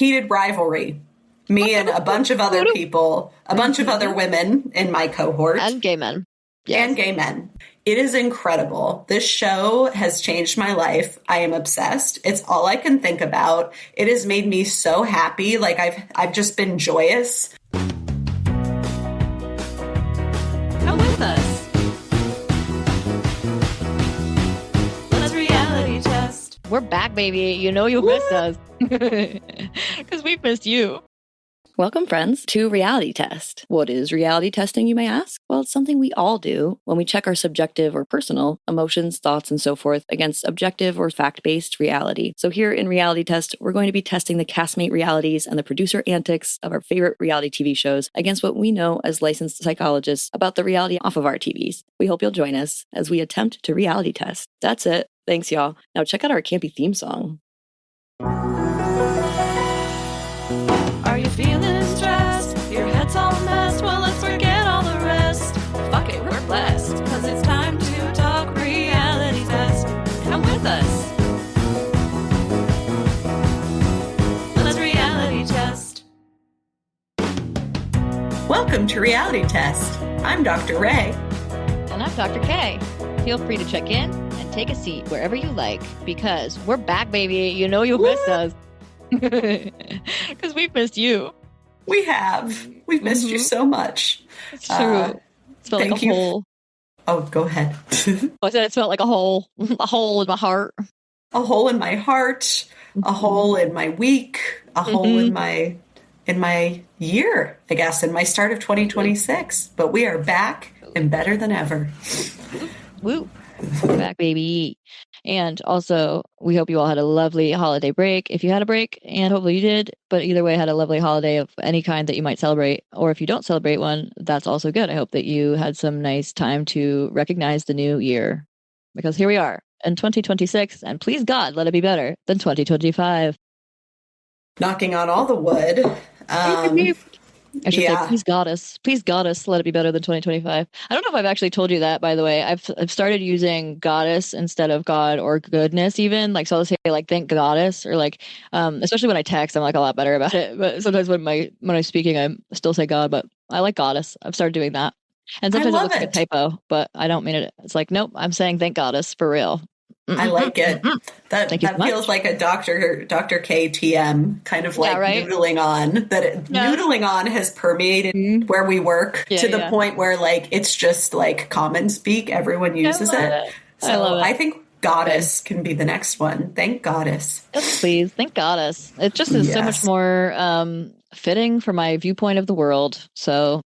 heated rivalry. Me and a bunch of other people, a bunch of other women in my cohort. And gay men. Yes. And gay men. It is incredible. This show has changed my life. I am obsessed. It's all I can think about. It has made me so happy. Like I've just been joyous. Come with us. Let's reality test. We're back, baby. You know you missed us. Because we missed you. Welcome, friends, to Reality Test. What is reality testing, you may ask? Well, it's something we all do when we check our subjective or personal emotions, thoughts, and so forth against objective or fact-based reality. So here in Reality Test, we're going to be testing the castmate realities and the producer antics of our favorite reality TV shows against what we know as licensed psychologists about the reality off of our TVs. We hope you'll join us as we attempt to reality test. That's it. Thanks, y'all. Now check out our campy theme song. Are you feeling stressed? Your head's all messed? Well, let's forget all the rest. Fuck it, we're blessed. Cause it's time to talk reality test. Come with us. Let's reality test. Welcome to Reality Test. I'm Dr. Ray. And I'm Dr. Kay. Feel free to check in and take a seat wherever you like because we're back, baby. You know you missed us. Because we've missed you. We have. We've missed you so much. It's true. It smelled like a hole. Oh, go ahead. I said it smelled like a hole in my heart. A hole in my heart, a hole in my week, a hole in my year, I guess, in my start of 2026. But we are back and better than ever. Woo. We're back, baby. And also, we hope you all had a lovely holiday break. If you had a break, and hopefully you did, but either way, had a lovely holiday of any kind that you might celebrate. Or if you don't celebrate one, that's also good. I hope that you had some nice time to recognize the new year. Because here we are in 2026, and please God, let it be better than 2025. Knocking on all the wood. I should say, please goddess, let it be better than 2025. I don't know if I've actually told you that, by the way. I've started using goddess instead of God or goodness even. Like, so I'll say like, thank goddess, or like, especially when I text, I'm like a lot better about it. But sometimes when I'm speaking, I still say God, but I like goddess. I've started doing that. And sometimes it looks like a typo, but I don't mean it. It's like, nope, I'm saying thank goddess for real. I like it. That feels like a Dr. K TM, kind of like noodling on. Noodling on has permeated where we work to the point where like it's just like common speak. Everyone uses it. So I think goddess can be the next one. Thank goddess. Yes, please. Thank goddess. It just is so much more fitting for my viewpoint of the world. So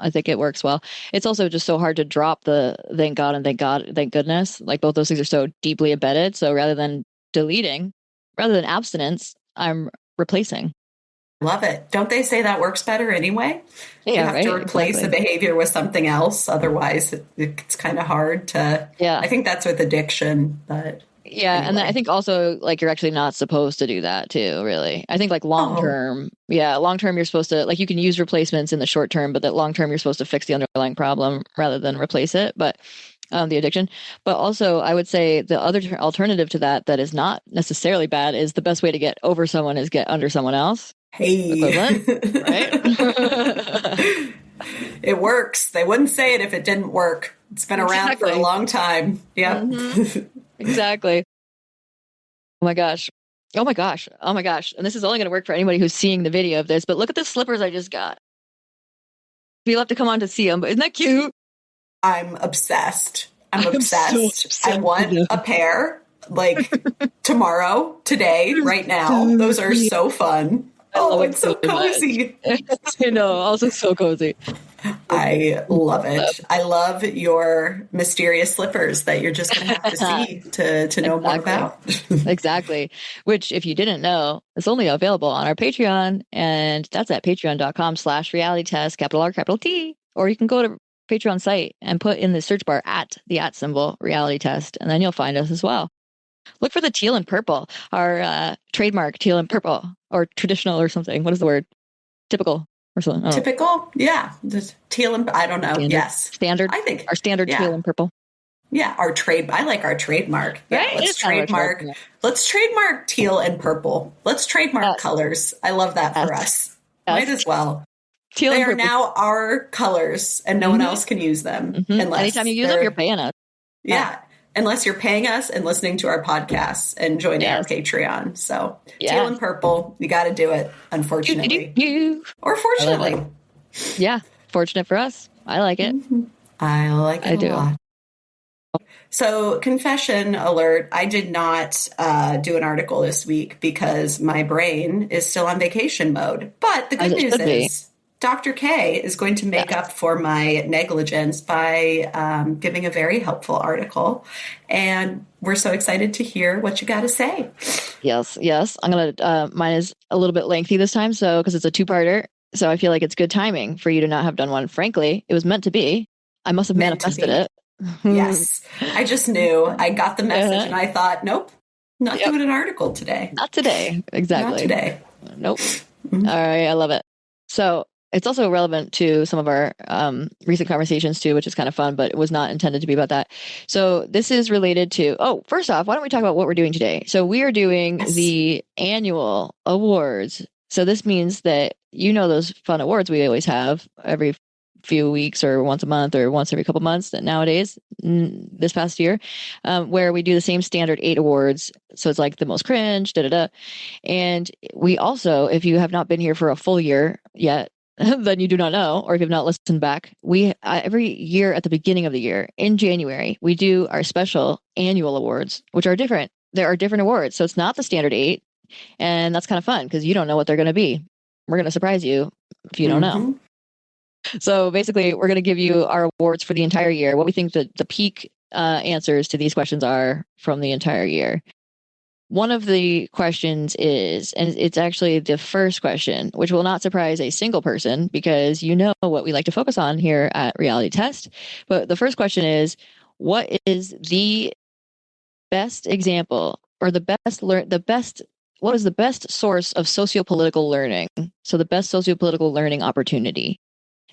I think it works well. It's also just so hard to drop the thank God and thank goodness. Like both those things are so deeply embedded. So rather than abstinence, I'm replacing. Love it. Don't they say that works better anyway? Yeah, you have to replace the behavior with something else. Otherwise, it's kind of hard to. Yeah. I think that's with addiction, but. Yeah. Anyway. And then I think also like you're actually not supposed to do that too, really. I think like long term, you're supposed to, like you can use replacements in the short term, but that long term you're supposed to fix the underlying problem rather than replace it. But the addiction. But also I would say the other alternative to that is not necessarily bad is the best way to get over someone is get under someone else. Hey. Equivalent, right? It works. They wouldn't say it if it didn't work. It's been around for a long time. Yeah. Exactly. Oh my gosh. And this is only going to work for anybody who's seeing the video of this, but look at the slippers I just got. You'll have to come on to see them, but isn't that cute? I'm obsessed. I'm obsessed. So obsessed. I want a pair like tomorrow, today, right now. Those are so fun. Oh, it's so cozy. I know. Also so cozy. I love it. I love your mysterious slippers that you're just going to have to see to know more about. Exactly. Which, if you didn't know, is only available on our Patreon. And that's at patreon.com/realitytest, capital R, capital T. Or you can go to Patreon site and put in the search bar the @ symbol reality test. And then you'll find us as well. Look for the teal and purple, our trademark teal and purple, or traditional or something. What is the word? Typical. Or something. Oh. Typical? Yeah. The teal and I don't know. Standard. Yes. Standard. I think our standard teal and purple. Yeah, I like our trademark. Yeah, right? Let's trademark teal and purple. Let's trademark colors. I love that for us. Might as well. Teal they are now our colors, and no one else can use them. Unless anytime you use them, you're paying us. Yeah, unless you're paying us and listening to our podcasts and joining our Patreon. So teal and purple, you got to do it, unfortunately. Or fortunately. Yeah, fortunate for us. I like it. I like it a lot. So, confession alert, I did not do an article this week because my brain is still on vacation mode. But the good news is Dr. Kay is going to make up for my negligence by giving a very helpful article. And we're so excited to hear what you got to say. Yes. I'm going to, mine is a little bit lengthy this time, because it's a two-parter. So I feel like it's good timing for you to not have done one. Frankly, it was meant to be. I must have manifested it. Yes. I just knew. I got the message and I thought, nope, not doing an article today. Not today. Exactly. Not today. Nope. All right. I love it. So it's also relevant to some of our recent conversations too, which is kind of fun, but it was not intended to be about that. So this is related to, first off, why don't we talk about what we're doing today? So we are doing the annual awards. So this means that, those fun awards we always have every few weeks or once a month or once every couple months that nowadays, this past year, where we do the same standard 8 awards. So it's like the most cringe, And we also, if you have not been here for a full year yet, then you do not know, or if you've not listened back, we every year at the beginning of the year in January, we do our special annual awards, which are different. There are different awards. So it's not the standard 8. And that's kind of fun because you don't know what they're going to be. We're going to surprise you if you don't know. So basically, we're going to give you our awards for the entire year, what we think the peak answers to these questions are from the entire year. One of the questions is, and it's actually the first question, which will not surprise a single person because you know what we like to focus on here at Reality Test. But the first question is, what is the best example or what is the best source of sociopolitical learning? So the best sociopolitical learning opportunity.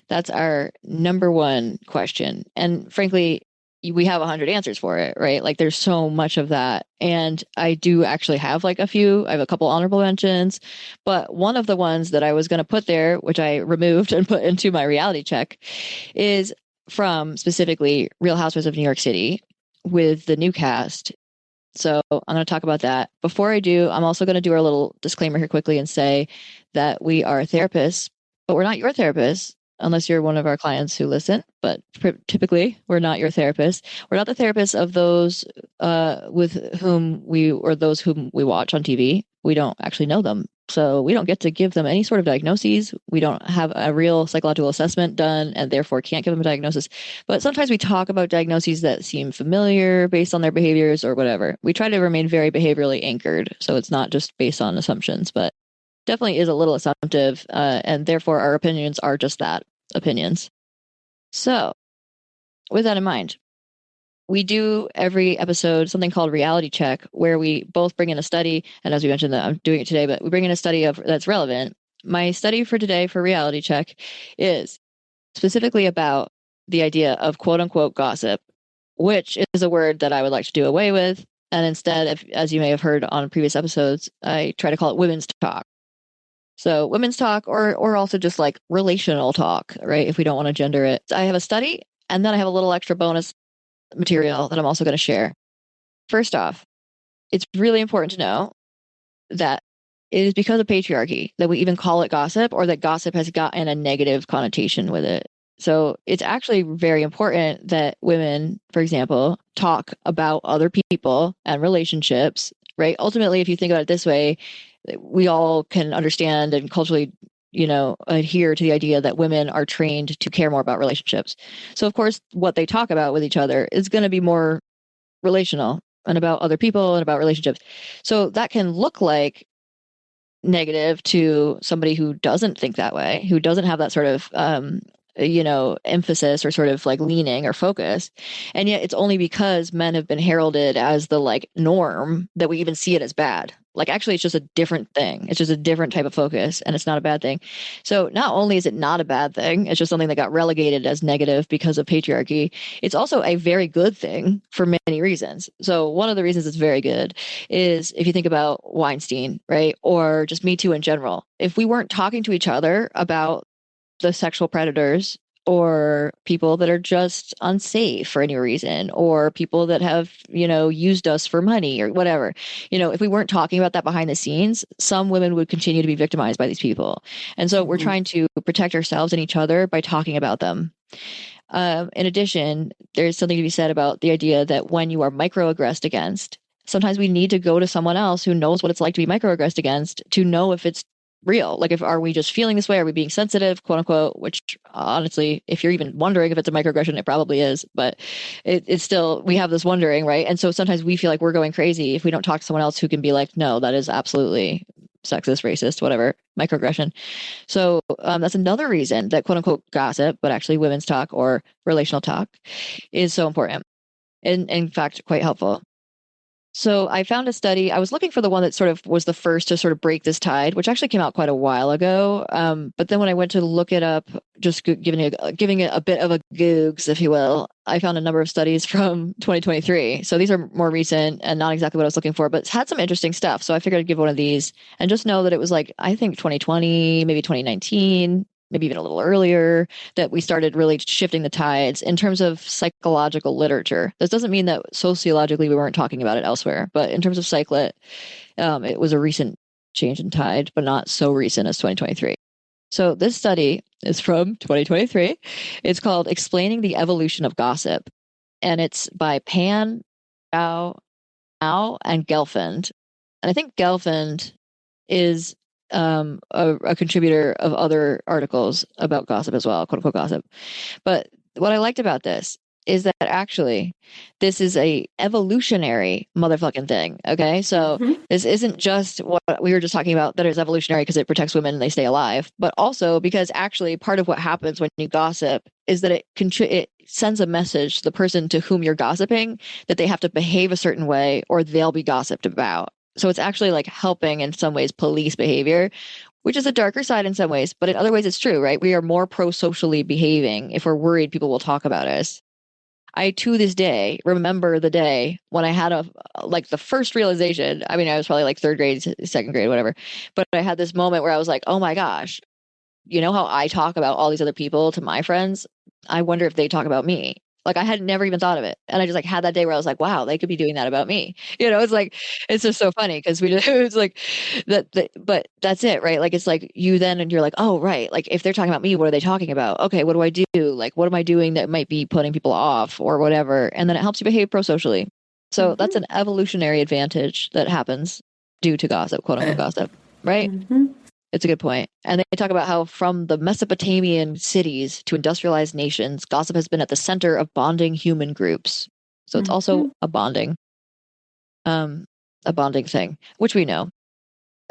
That's our number one question. And frankly, we have 100 answers for it, right? Like there's so much of that. And I do actually have I have a couple honorable mentions, but one of the ones that I was going to put there, which I removed and put into my reality check, is from specifically Real Housewives of New York City with the new cast. So I'm going to talk about that. Before I do, I'm also going to do our little disclaimer here quickly and say that we are therapists, but we're not your therapists. Unless you're one of our clients who listen, but typically we're not your therapist. We're not the therapists of those those whom we watch on TV. We don't actually know them. So we don't get to give them any sort of diagnoses. We don't have a real psychological assessment done and therefore can't give them a diagnosis. But sometimes we talk about diagnoses that seem familiar based on their behaviors or whatever. We try to remain very behaviorally anchored. So it's not just based on assumptions, but definitely is a little assumptive, and therefore our opinions are just that, opinions. So, with that in mind, we do every episode something called Reality Check, where we both bring in a study, and as we mentioned, that I'm doing it today, but we bring in a study that's relevant. My study for today for Reality Check is specifically about the idea of quote-unquote gossip, which is a word that I would like to do away with, and instead, as you may have heard on previous episodes, I try to call it women's talk. So women's talk or also just relational talk, right? If we don't want to gender it. I have a study and then I have a little extra bonus material that I'm also going to share. First off, it's really important to know that it is because of patriarchy that we even call it gossip or that gossip has gotten a negative connotation with it. So it's actually very important that women, for example, talk about other people and relationships, right? Ultimately, if you think about it this way, we all can understand and culturally, adhere to the idea that women are trained to care more about relationships. So, of course, what they talk about with each other is going to be more relational and about other people and about relationships. So that can look like negative to somebody who doesn't think that way, who doesn't have that sort of emphasis or sort of like leaning or focus. And yet it's only because men have been heralded as the like norm that we even see it as bad. Like, actually, it's just a different thing. It's just a different type of focus, and it's not a bad thing. So not only is it not a bad thing, it's just something that got relegated as negative because of patriarchy. It's also a very good thing for many reasons. So one of the reasons it's very good is if you think about Weinstein, right? Or just Me Too in general. If we weren't talking to each other about the sexual predators or people that are just unsafe for any reason, or people that have, used us for money or whatever. If we weren't talking about that behind the scenes, some women would continue to be victimized by these people. And so we're trying to protect ourselves and each other by talking about them. In addition, there's something to be said about the idea that when you are microaggressed against, sometimes we need to go to someone else who knows what it's like to be microaggressed against to know if it's real. Like, are we just feeling this way? Are we being sensitive, quote unquote? Which honestly, if you're even wondering if it's a microaggression, it probably is. But it's still, we have this wondering, right? And so sometimes we feel like we're going crazy if we don't talk to someone else who can be like, no, that is absolutely sexist, racist, whatever, microaggression. So that's another reason that quote unquote gossip, but actually women's talk or relational talk, is so important. And in fact, quite helpful. So I found a study. I was looking for the one that sort of was the first to sort of break this tide, which actually came out quite a while ago. But then when I went to look it up, just giving it a bit of a googs, if you will, I found a number of studies from 2023. So these are more recent and not exactly what I was looking for, but it's had some interesting stuff. So I figured I'd give one of these and just know that it was like, I think 2020, maybe 2019, maybe even a little earlier, that we started really shifting the tides in terms of psychological literature. This doesn't mean that sociologically we weren't talking about it elsewhere, but in terms of psychlit, it was a recent change in tide, but not so recent as 2023. So this study is from 2023. It's called Explaining the Evolution of Gossip, and it's by Pan, Zhao, and Gelfand. And I think Gelfand is a contributor of other articles about gossip as well, quote unquote gossip. But what I liked about this is that actually this is a evolutionary motherfucking thing. Okay. So this isn't just what we were just talking about, that it's evolutionary because it protects women and they stay alive, but also because actually part of what happens when you gossip is that it sends a message to the person to whom you're gossiping that they have to behave a certain way or they'll be gossiped about. So it's actually like helping in some ways police behavior, which is a darker side in some ways, but in other ways it's true, right? We are more pro-socially behaving if we're worried people will talk about us. I, to this day, remember the day when I had the first realization. I mean, I was probably like third grade, second grade, whatever. But I had this moment where I was like, oh my gosh, you know how I talk about all these other people to my friends? I wonder if they talk about me. Like, I had never even thought of it. And I just like had that day where I was like, wow, they could be doing that about me. It's like, it's just so funny because it's like but that's it, right? Like, it's like you then, and you're like, oh, right. Like, if they're talking about me, what are they talking about? Okay, what do I do? Like, what am I doing that might be putting people off or whatever? And then it helps you behave pro-socially. So that's an evolutionary advantage that happens due to gossip, quote unquote gossip, right? It's a good point. And they talk about how from the Mesopotamian cities to industrialized nations, gossip has been at the center of bonding human groups. So it's also a bonding thing, which we know.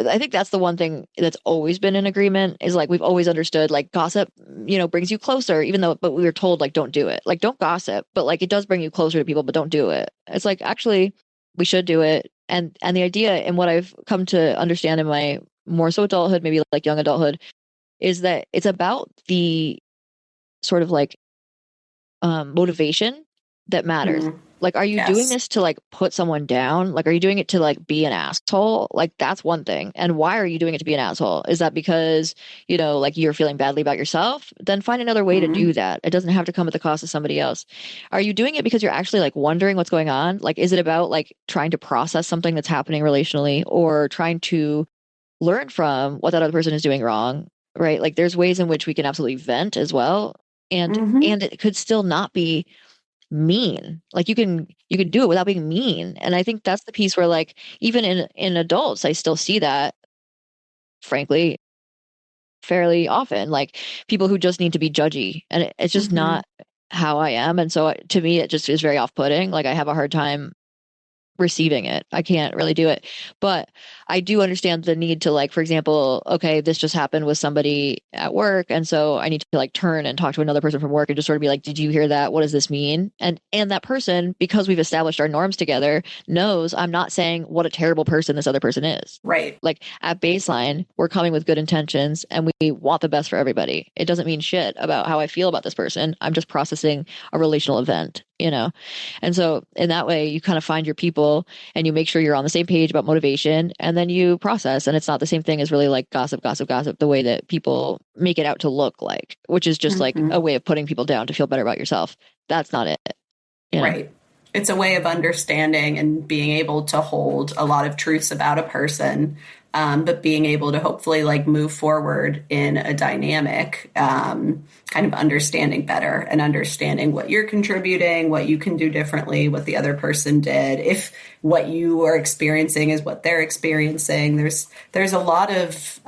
I think that's the one thing that's always been in agreement is like, we've always understood like gossip, brings you closer, but we were told like, don't do it. Like, don't gossip, but like, it does bring you closer to people, but don't do it. It's like, actually, we should do it. And the idea, and what I've come to understand in my more so adulthood, maybe like young adulthood, is that it's about the sort of like motivation that matters. Like, are you doing this to like put someone down? Like, are you doing it to like be an asshole? Like, that's one thing. And why are you doing it to be an asshole? Is that because, like you're feeling badly about yourself? Then find another way to do that. It doesn't have to come at the cost of somebody else. Are you doing it because you're actually like wondering what's going on? Like, is it about like trying to process something that's happening relationally, or trying to learn from what that other person is doing wrong, right? Like, there's ways in which we can absolutely vent as well. And it could still not be mean. Like, you can do it without being mean. And I think that's the piece where like, even in adults, I still see that, frankly, fairly often, like people who just need to be judgy, and it's just not how I am. And so to me, it just is very off-putting. Like, I have a hard time receiving it. I can't really do it. But I do understand the need to, like, for example, okay, this just happened with somebody at work. And so I need to like turn and talk to another person from work and just sort of be like, did you hear that? What does this mean? And that person, because we've established our norms together, knows I'm not saying what a terrible person this other person is. Right. Like at baseline, we're coming with good intentions and we want the best for everybody. It doesn't mean shit about how I feel about this person. I'm just processing a relational event, you know? And so in that way, you kind of find your people and you make sure you're on the same page about motivation, and then you process. And it's not the same thing as really like gossip, the way that people make it out to look like, which is just like a way of putting people down to feel better about yourself. That's not it. You know? Right. It's a way of understanding and being able to hold a lot of truths about a person, but being able to hopefully like move forward in a dynamic, kind of understanding better and understanding what you're contributing, what you can do differently, what the other person did. If what you are experiencing is what they're experiencing, there's a lot of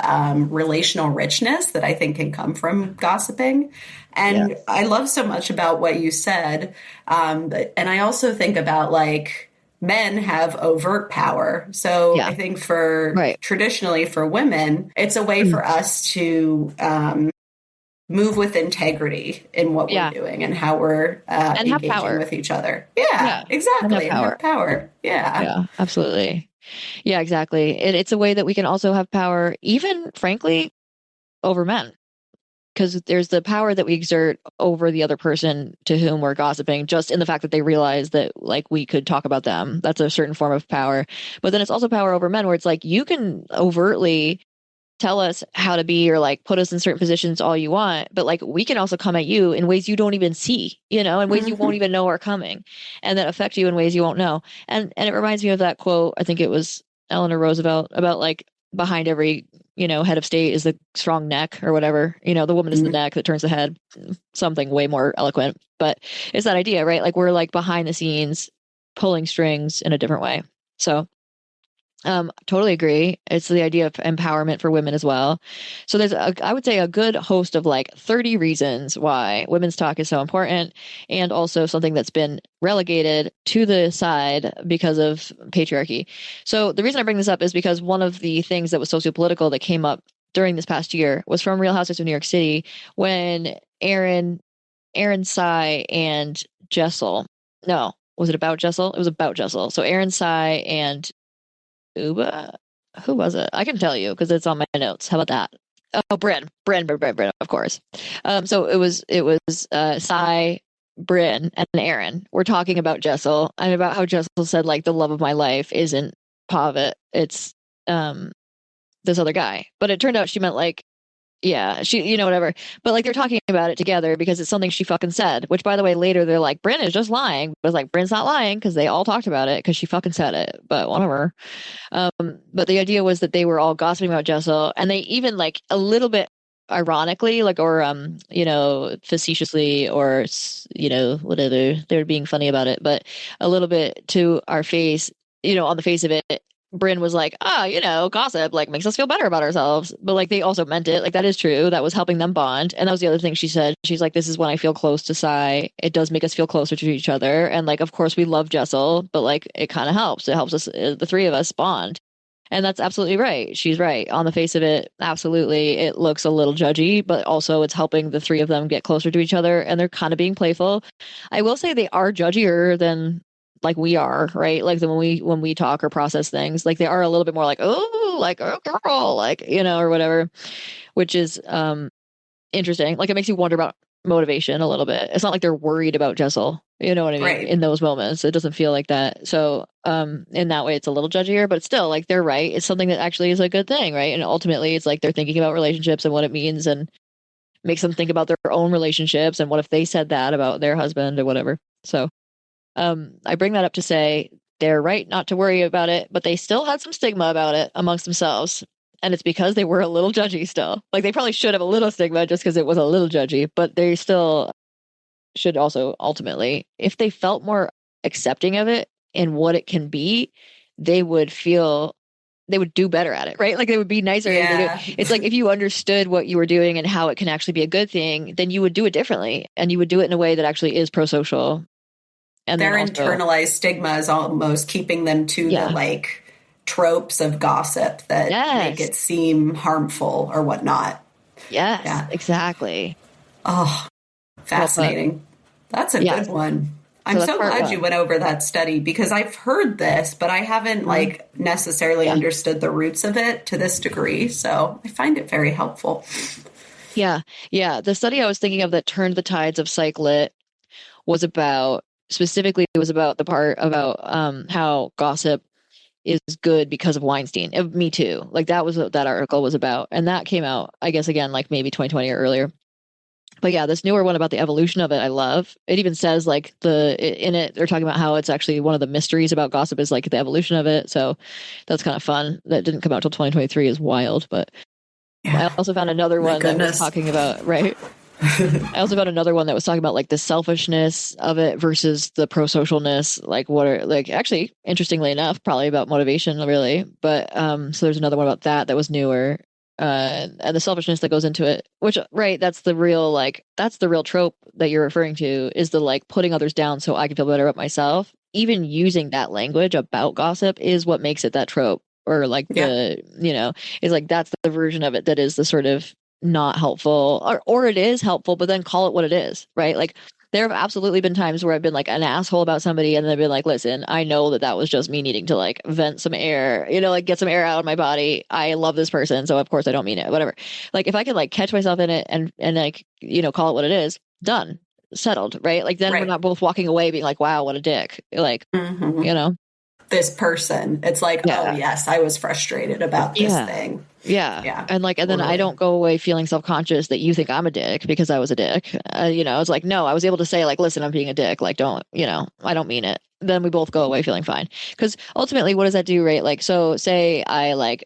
relational richness that I think can come from gossiping. And I love so much about what you said. And I also think about like men have overt power. So I think traditionally for women, it's a way for us to move with integrity in what we're doing and how we're engaging with each other. Yeah, exactly. And have power. Yeah, absolutely. Yeah, exactly. It's a way that we can also have power, even frankly, over men. Because there's the power that we exert over the other person to whom we're gossiping, just in the fact that they realize that like we could talk about them. That's a certain form of power. But then it's also power over men, where it's like you can overtly tell us how to be or like put us in certain positions all you want, but like we can also come at you in ways you don't even see, you know, in ways you won't even know are coming, and that affect you in ways you won't know. And it reminds me of that quote, I think it was Eleanor Roosevelt, about like behind every, you know, head of state is the strong neck or whatever, you know, the woman is the neck that turns the head, something way more eloquent. But it's that idea, right? Like we're like behind the scenes pulling strings in a different way. So totally agree. It's the idea of empowerment for women as well. So there's, I would say, a good host of like 30 reasons why women's talk is so important, and also something that's been relegated to the side because of patriarchy. So the reason I bring this up is because one of the things that was sociopolitical that came up during this past year was from Real Housewives of New York City, when Aaron Tsai and Jessel, no, was it about Jessel? It was about Jessel. So Aaron Tsai and Uba, who was it? I can tell you because it's on my notes. How about that? Oh, Bryn, of course. So it was Sai, Bryn, and Aaron. We're talking about Jessel and about how Jessel said like the love of my life isn't Pavitt, it's this other guy. But it turned out she meant like, yeah, she, you know, whatever. But like they're talking about it together because it's something she fucking said, which by the way, later they're like, Bryn is just lying. But it's like, Bryn's not lying because they all talked about it because she fucking said it, but whatever. But the idea was that they were all gossiping about Jessel, and they even like a little bit ironically, like, or, you know, facetiously, or, you know, whatever, they're being funny about it, but a little bit to our face, you know, on the face of it, Bryn was like, you know, gossip like makes us feel better about ourselves. But like they also meant it. Like that is true. That was helping them bond. And that was the other thing she said. She's like, this is when I feel close to Sai. It does make us feel closer to each other. And like, of course we love Jessel, but like it kind of helps. It helps us, the three of us bond. And that's absolutely right. She's right. On the face of it, absolutely. It looks a little judgy, but also it's helping the three of them get closer to each other. And they're kind of being playful. I will say they are judgier than like we are, right? Like when we talk or process things, like they are a little bit more like, oh, like, oh girl, like, you know, or whatever, which is interesting. Like it makes you wonder about motivation a little bit. It's not like they're worried about Jessel, you know what I mean? Right. In those moments, it doesn't feel like that. So in that way, it's a little judgier, but still like they're right. It's something that actually is a good thing, right? And ultimately it's like they're thinking about relationships and what it means, and makes them think about their own relationships and what if they said that about their husband or whatever. So I bring that up to say they're right not to worry about it, but they still had some stigma about it amongst themselves. And it's because they were a little judgy still. Like they probably should have a little stigma just because it was a little judgy, but they still should also ultimately, if they felt more accepting of it and what it can be, they would do better at it, right? Like they would be nicer. Yeah. It's like if you understood what you were doing and how it can actually be a good thing, then you would do it differently, and you would do it in a way that actually is pro-social. And their then also, internalized stigma is almost keeping them to the like tropes of gossip that make it seem harmful or whatnot. Yes, exactly. Oh, fascinating. That's a good one. I'm so glad you went over that study, because I've heard this, but I haven't like necessarily understood the roots of it to this degree. So I find it very helpful. Yeah. Yeah. The study I was thinking of that turned the tides of psych lit was about, specifically, it was about the part about how gossip is good because of Weinstein. Me Too. Like that was what that article was about. And that came out, I guess, again, like maybe 2020 or earlier. But yeah, this newer one about the evolution of it, I love. It even says like in it, they're talking about how it's actually one of the mysteries about gossip is like the evolution of it. So that's kind of fun. That didn't come out till 2023 is wild. But I also found another one that was talking about, right? I also found another one that was talking about like the selfishness of it versus the prosocialness. Like what are like actually, interestingly enough, probably about motivation really. But so there's another one about that was newer. And the selfishness that goes into it, which that's the real trope that you're referring to, is the like putting others down so I can feel better about myself. Even using that language about gossip is what makes it that trope, or like is like that's the version of it that is the sort of not helpful, or it is helpful, but then call it what it is, right? Like there have absolutely been times where I've been like an asshole about somebody and then I've been like, listen, I know that was just me needing to like vent some air, like get some air out of my body. I love this person, so of course I don't mean it, whatever. Like if I could like catch myself in it and like, call it what it is, done, settled, right? Like then we're not both walking away being like, wow, what a dick. Like, this person. It's like, oh yes, I was frustrated about this thing. Yeah. And like, and then I don't go away feeling self-conscious that you think I'm a dick because I was a dick. It's like, no, I was able to say like, listen, I'm being a dick. Like, don't, I don't mean it. Then we both go away feeling fine. Because ultimately, what does that do, right? Like, so say I like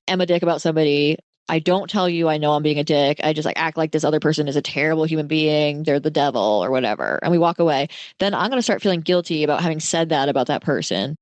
am a dick about somebody. I don't tell you I know I'm being a dick. I just like act like this other person is a terrible human being. They're the devil or whatever. And we walk away. Then I'm going to start feeling guilty about having said that about that person.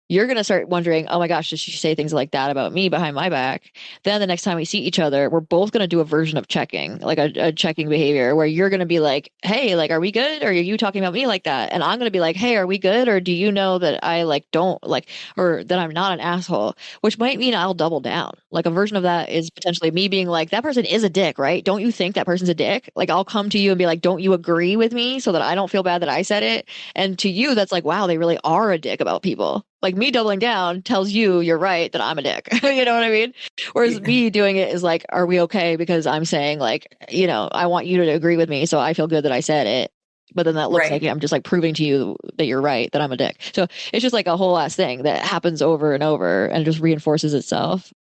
You're going to start wondering, oh my gosh, did she say things like that about me behind my back? Then the next time we see each other, we're both going to do a version of checking, like a checking behavior where you're going to be like, hey, like, are we good? Or are you talking about me like that? And I'm going to be like, hey, are we good? Or do you know that I like don't like, or that I'm not an asshole, which might mean I'll double down. Like a version of that is potentially me being like, that person is a dick, right? Don't you think that person's a dick? Like I'll come to you and be like, don't you agree with me so that I don't feel bad that I said it? And to you, that's like, wow, they really are a dick about people. Like me doubling down tells you you're right that I'm a dick. You know what I mean? Whereas me doing it is like, are we okay? Because I'm saying like, I want you to agree with me so I feel good that I said it. But then that looks like I'm just like proving to you that you're right, that I'm a dick. So it's just like a whole ass thing that happens over and over and just reinforces itself.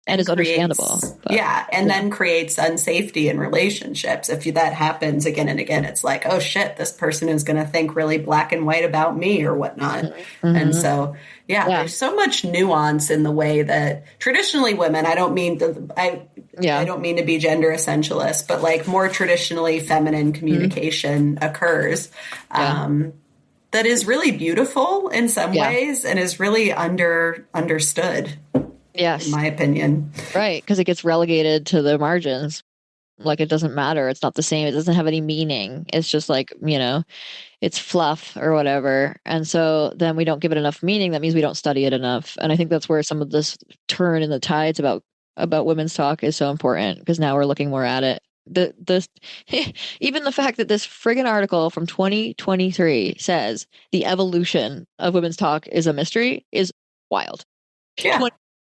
And it's understandable. But, then creates unsafety in relationships. If that happens again and again, it's like, oh shit, this person is going to think really black and white about me or whatnot. Mm-hmm. And so, there's so much nuance in the way that traditionally women, I don't mean to be gender essentialist, but like more traditionally feminine communication occurs. That is really beautiful in some ways and is really understood. Yes. In my opinion. Right. Because it gets relegated to the margins. Like it doesn't matter. It's not the same. It doesn't have any meaning. It's just like, it's fluff or whatever. And so then we don't give it enough meaning. That means we don't study it enough. And I think that's where some of this turn in the tides about women's talk is so important, because now we're looking more at it. Even the fact that this friggin' article from 2023 says the evolution of women's talk is a mystery is wild. Yeah.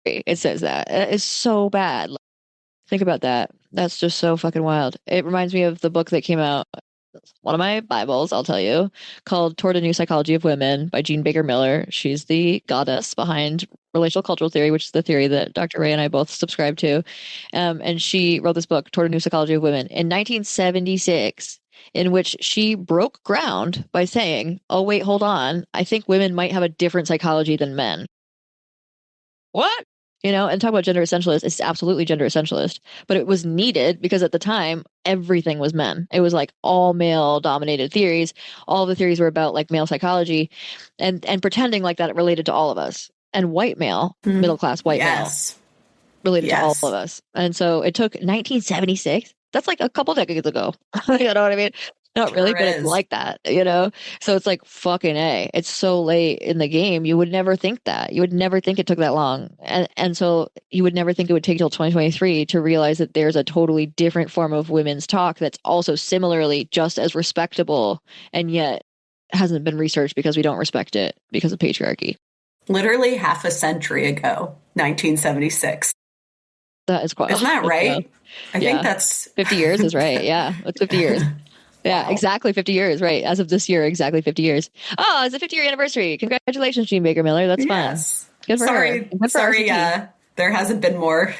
It says that. It's so bad. Think about that. That's just so fucking wild. It reminds me of the book that came out, one of my Bibles, I'll tell you, called Toward a New Psychology of Women by Jean Baker Miller. She's the goddess behind relational cultural theory, which is the theory that Dr. Ray and I both subscribe to. And she wrote this book, Toward a New Psychology of Women, in 1976, in which she broke ground by saying, oh, wait, hold on. I think women might have a different psychology than men. What? And talk about gender essentialist, it's absolutely gender essentialist, but it was needed because at the time, everything was men. It was like all male dominated theories. All the theories were about like male psychology and pretending like that it related to all of us. And white male, middle-class white male, related to all of us. And so it took 1976. That's like a couple decades ago. You know what I mean? Not really, but it's like that, you know? So it's like fucking A. It's so late in the game. You would never think that. You would never think it took that long. And so you would never think it would take till 2023 to realize that there's a totally different form of women's talk that's also similarly just as respectable and yet hasn't been researched because we don't respect it because of patriarchy. Literally half a century ago, 1976. That is quite. Isn't that right? I think that's 50 years is right. Yeah, that's 50 years. Yeah, wow. Exactly 50 years, right? As of this year, exactly 50 years. Oh, it's a 50-year anniversary. Congratulations, Jean Baker Miller. That's fun. Good for her. Good sorry, there hasn't been more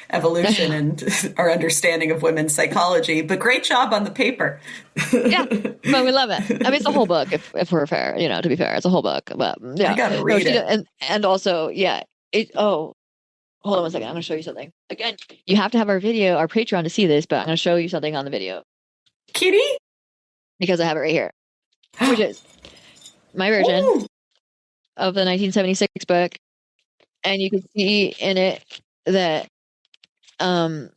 evolution and our understanding of women's psychology, but great job on the paper. Yeah, but we love it. I mean, it's a whole book, if we're fair, you know, to be fair, it's a whole book. But yeah, I gotta read it. And also, yeah, hold on one second. I'm going to show you something. Again, you have to have our video, our Patreon to see this, but I'm going to show you something on the video. Kitty? Because I have it right here, which is my version of the 1976 book. And you can see in it that, hold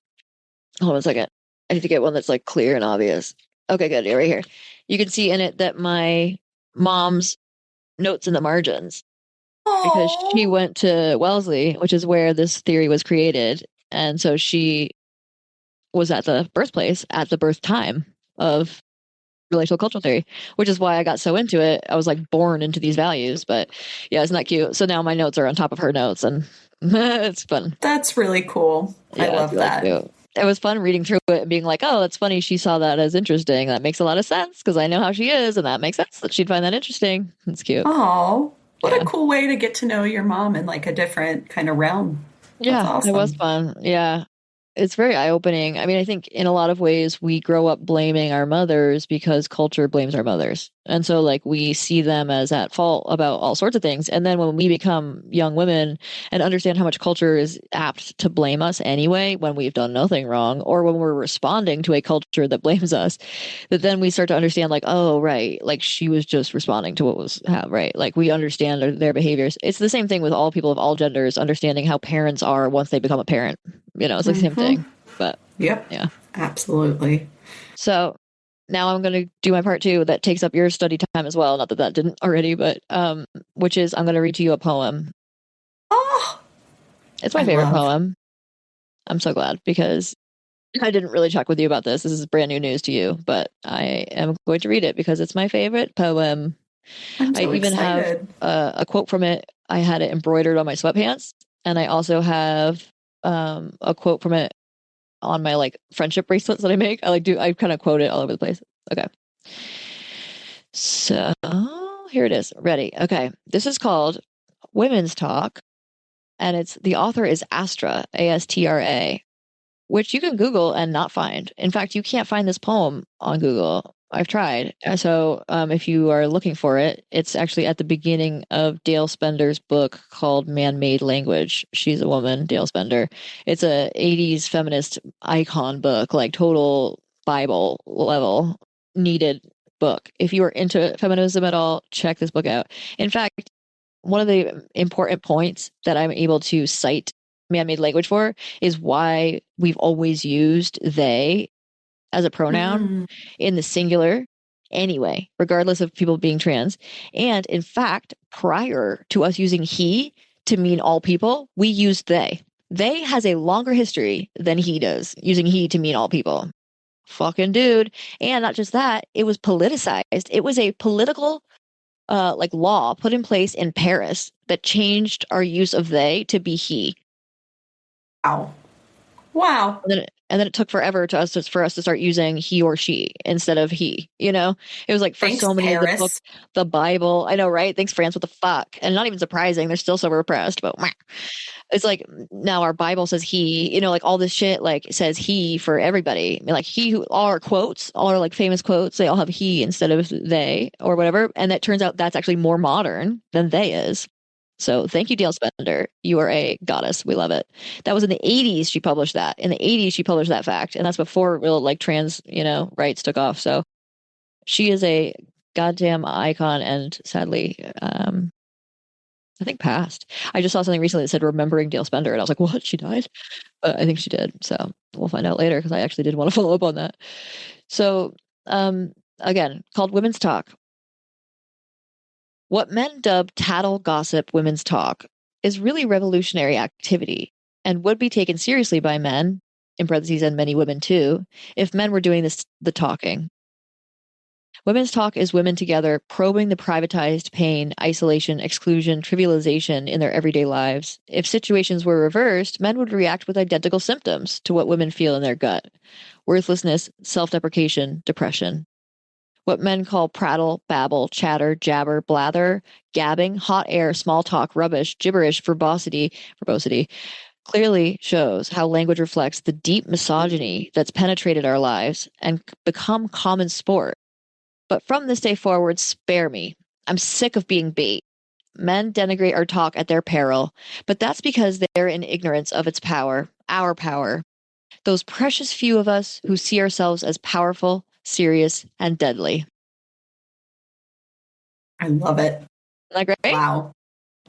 on a second. I need to get one that's like clear and obvious. Okay, good. Right here. You can see in it that my mom's notes in the margins. Because she went to Wellesley, which is where this theory was created. And so she was at the birthplace at the birth time of relational cultural theory, which is why I got so into it. I was like born into these values. But yeah, isn't that cute? So now my notes are on top of her notes and it's fun. That's really cool. Yeah, I love that. Cute. It was fun reading through it and being like, oh, that's funny. She saw that as interesting. That makes a lot of sense because I know how she is. And that makes sense that she'd find that interesting. It's cute. Oh, what a cool way to get to know your mom in like a different kind of realm. That's awesome. It was fun. Yeah. It's very eye-opening. I mean, I think in a lot of ways we grow up blaming our mothers because culture blames our mothers. And so like we see them as at fault about all sorts of things. And then when we become young women and understand how much culture is apt to blame us anyway when we've done nothing wrong, or when we're responding to a culture that blames us, that then we start to understand like, oh, right, like she was just responding to what was right. Like we understand their behaviors. It's the same thing with all people of all genders, understanding how parents are once they become a parent. You know, it's like the same thing. But yep. Yeah. Absolutely. So now I'm going to do my part 2 that takes up your study time as well. Not that that didn't already, but which is I'm going to read to you a poem. Oh, it's my favorite poem. I'm so glad because I didn't really check with you about this. This is brand new news to you, but I am going to read it because it's my favorite poem. I'm so even excited. Have a quote from it. I had it embroidered on my sweatpants, and I also have a quote from it on my like friendship bracelets that I make. I kind of quote it all over the place. Okay. So here it is. Ready. Okay. This is called Women's Talk. And the author is Astra, Astra, which you can Google and not find. In fact, you can't find this poem on Google. I've tried. So if you are looking for it, it's actually at the beginning of Dale Spender's book called Man-Made Language. She's a woman, Dale Spender. It's a 80s feminist icon book, like total Bible level needed book. If you are into feminism at all, check this book out. In fact, one of the important points that I'm able to cite Man-Made Language for is why we've always used they as a pronoun in the singular anyway, regardless of people being trans. And in fact, prior to us using he to mean all people, we used they. They has a longer history than he does, using he to mean all people. Fucking dude. And not just that, it was politicized. It was a political law put in place in Paris that changed our use of they to be he. Wow. And then it took forever for us to start using he or she instead of he, you know? It was like for Thanks, so many Paris. of the books, the Bible. I know, right? Thanks, France. What the fuck? And not even surprising. They're still so repressed, but it's like now our Bible says he, you know, like all this shit like says he for everybody. I mean, like he who all our quotes, all our like famous quotes, they all have he instead of they or whatever. And that turns out that's actually more modern than they is. So thank you, Dale Spender. You are a goddess. We love it. That was in the 80s she published that. In the 80s she published that fact. And that's before real like trans, you know, rights took off. So she is a goddamn icon and sadly, I think passed. I just saw something recently that said remembering Dale Spender and I was like, what? She died? But I think she did. So we'll find out later because I actually did want to follow up on that. So again, called Women's Talk. What men dub tattle, gossip, women's talk is really revolutionary activity and would be taken seriously by men, in parentheses, and many women too, if men were doing the talking. Women's talk is women together probing the privatized pain, isolation, exclusion, trivialization in their everyday lives. If situations were reversed, men would react with identical symptoms to what women feel in their gut: worthlessness, self-deprecation, depression. What men call prattle, babble, chatter, jabber, blather, gabbing, hot air, small talk, rubbish, gibberish, verbosity, clearly shows how language reflects the deep misogyny that's penetrated our lives and become common sport. But from this day forward, spare me. I'm sick of being bait. Men denigrate our talk at their peril, but that's because they're in ignorance of its power, our power. Those precious few of us who see ourselves as powerful, serious, and deadly. I love it. Isn't that great? Wow.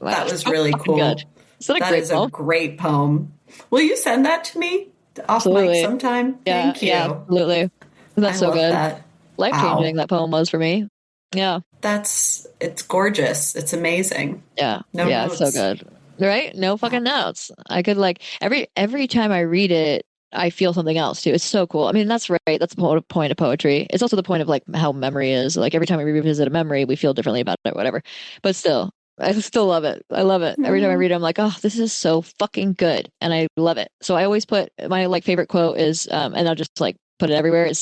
That was really cool. Good. That is a great poem. Will you send that to me off mic sometime? Thank you. Yeah, absolutely. That's so good. That. Life-changing that poem was for me. Yeah. It's gorgeous. It's amazing. Yeah. No notes. It's so good. Right? No fucking notes. I could every time I read it, I feel something else too. It's so cool. I mean, that's right. That's the point of poetry. It's also the point of how memory is. Like every time we revisit a memory, we feel differently about it, whatever. But still, I still love it. I love it. Every time I read it, I'm like, oh, this is so fucking good. And I love it. So I always put my favorite quote is, and I'll just put it everywhere. It's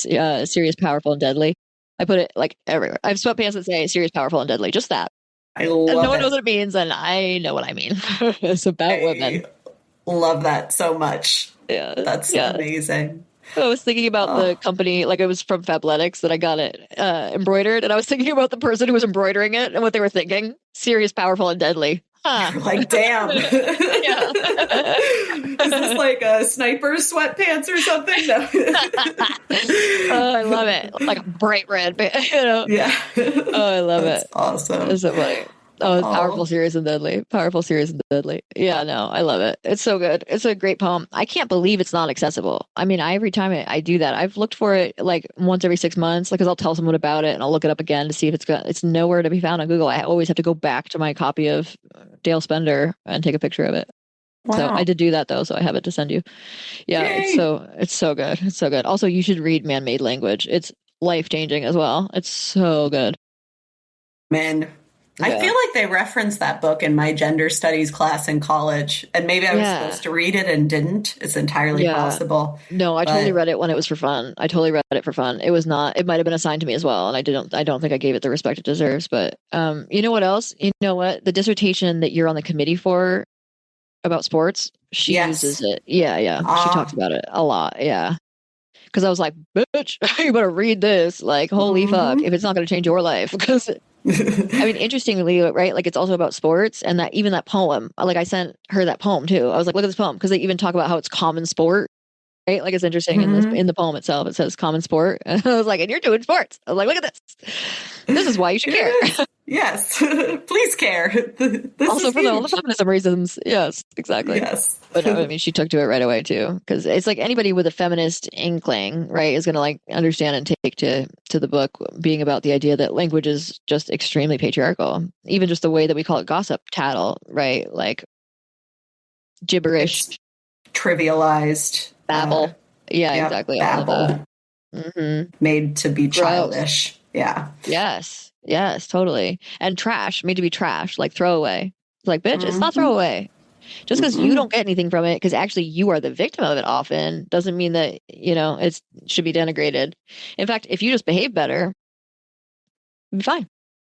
serious, powerful, and deadly. I put it everywhere. I have sweatpants that say serious, powerful, and deadly. Just that. I love it. No one knows what it means, and I know what I mean. It's about women. Love that so much. Yeah. That's amazing. I was thinking about the company, it was from Fabletics that I got it embroidered, and I was thinking about the person who was embroidering it and what they were thinking. Serious, powerful, and deadly. Huh. You're like, damn. Is this like a sniper's sweatpants or something? No. Oh, I love it. Like bright red, Yeah. Oh, I love it. Awesome. It's so funny. Oh, it's powerful, serious, and deadly. Powerful, serious, and deadly. Yeah, no, I love it. It's so good. It's a great poem. I can't believe it's not accessible. I mean, every time I do that, I've looked for it once every 6 months, because I'll tell someone about it and I'll look it up again to see if it's nowhere to be found on Google. I always have to go back to my copy of Dale Spender and take a picture of it. Wow. So I did do that though, so I have it to send you. Yeah, Yay. It's so good. It's so good. Also, you should read Man-Made Language. It's life-changing as well. It's so good. Man. Yeah. I feel like they referenced that book in my gender studies class in college, and maybe I was supposed to read it and didn't. It's entirely possible. No, I totally read it when it was for fun. I totally read it for fun. It was not. It might have been assigned to me as well, and I don't think I gave it the respect it deserves. But you know what else? You know what? The dissertation that you're on the committee for about sports, she uses it. Yeah. She talks about it a lot. Yeah. Because I was like, bitch, you better read this. Holy fuck, if it's not going to change your life, because. I mean, interestingly, right? It's also about sports, and that poem. I sent her that poem too. I was like, look at this poem, because they even talk about how it's common sport, right? It's interesting in the poem itself. It says common sport. And I was like, and you're doing sports. I was like, look at this. This is why you should care. Yes, please care. This also for all the feminism reasons. Yes, exactly. Yes. But no, I mean, she took to it right away too, because it's anybody with a feminist inkling, right, is going to understand and take to the book being about the idea that language is just extremely patriarchal. Even just the way that we call it gossip, tattle, right? Gibberish, it's trivialized, babble. Exactly. Babble. All of that. Made to be childish. Gross. Yeah. Yes, totally. And trash, made to be trash, throwaway. It's bitch, it's not throwaway. Just because you don't get anything from it, because actually you are the victim of it often, doesn't mean that, it should be denigrated. In fact, if you just behave better, you'll be fine.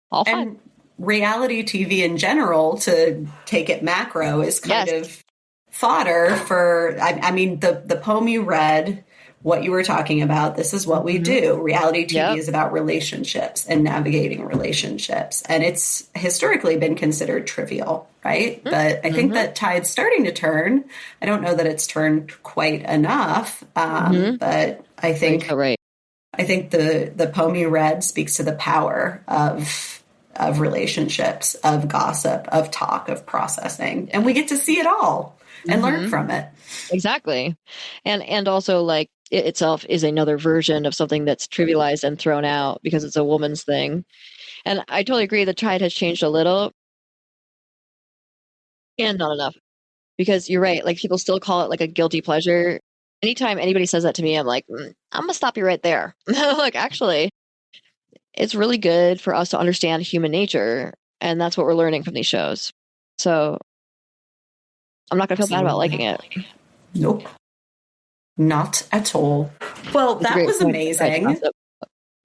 All fine. And reality TV in general, to take it macro, is kind of fodder for, I mean, the poem you read, what you were talking about, this is what we do. Reality TV is about relationships and navigating relationships. And it's historically been considered trivial, right? But I think that tide's starting to turn. I don't know that it's turned quite enough. But I think I think the poem you read speaks to the power of relationships, of gossip, of talk, of processing. And we get to see it all. and learn from it. Exactly. And also like it itself is another version of something that's trivialized and thrown out because it's a woman's thing. And I totally agree the tide has changed a little and not enough, because you're right. Like people still call it like a guilty pleasure. Anytime anybody says that to me, I'm like, I'm going to stop you right there. Like, actually, it's really good for us to understand human nature. And that's what we're learning from these shows. So I'm not going to feel bad about liking it. Nope. Not at all. Well, that was amazing.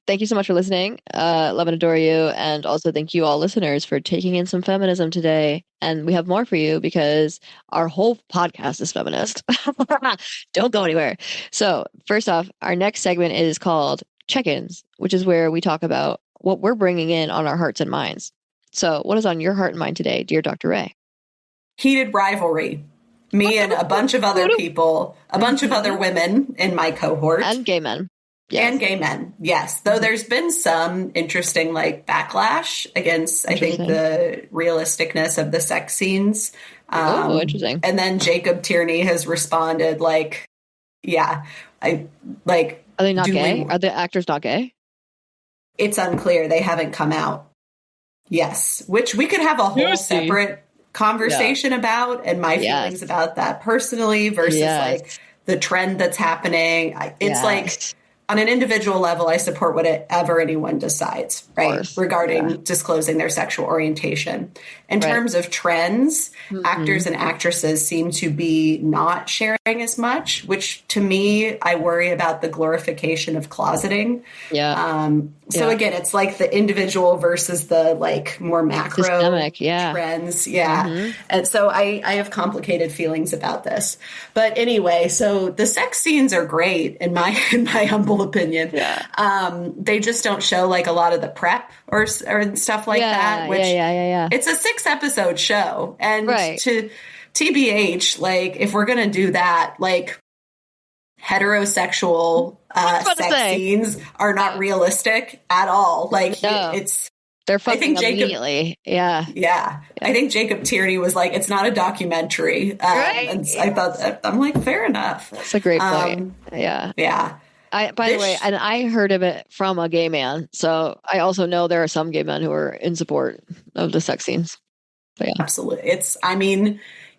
Thank you so much for listening. Love and adore you. And also thank you all listeners for taking in some feminism today. And we have more for you because our whole podcast is feminist. Don't go anywhere. So first off, our next segment is called Check-ins, which is where we talk about what we're bringing in on our hearts and minds. So what is on your heart and mind today, dear Dr. Ray? Heated rivalry. Me and a bunch of other people, a bunch of other women in my cohort. And gay men. Yes. And gay men, yes. Though there's been some interesting like backlash against, I think, the realisticness of the sex scenes. Interesting. And then Jacob Tierney has responded like, yeah, I like. Are they not gay? Are the actors not gay? It's unclear. They haven't come out. Yes, which we could have a whole separate conversation about, and my feelings about that personally versus like the trend that's happening. It's like on an individual level, I support whatever anyone decides, right? Regarding disclosing their sexual orientation. In terms of trends, actors and actresses seem to be not sharing as much, which to me, I worry about the glorification of closeting. So again, it's like the individual versus the like more macro systemic, trends. And so I have complicated feelings about this. But anyway, so the sex scenes are great in my humble opinion. They just don't show like a lot of the prep or stuff like that, which it's a 6-episode show. And to TBH, like if we're going to do that, like heterosexual sex scenes are not realistic at all. Like they're fucking immediately. I think Jacob Tierney was like, it's not a documentary. And I thought, I'm like, fair enough. That's a great point. By the way, and I heard of it from a gay man. So I also know there are some gay men who are in support of the sex scenes. Absolutely.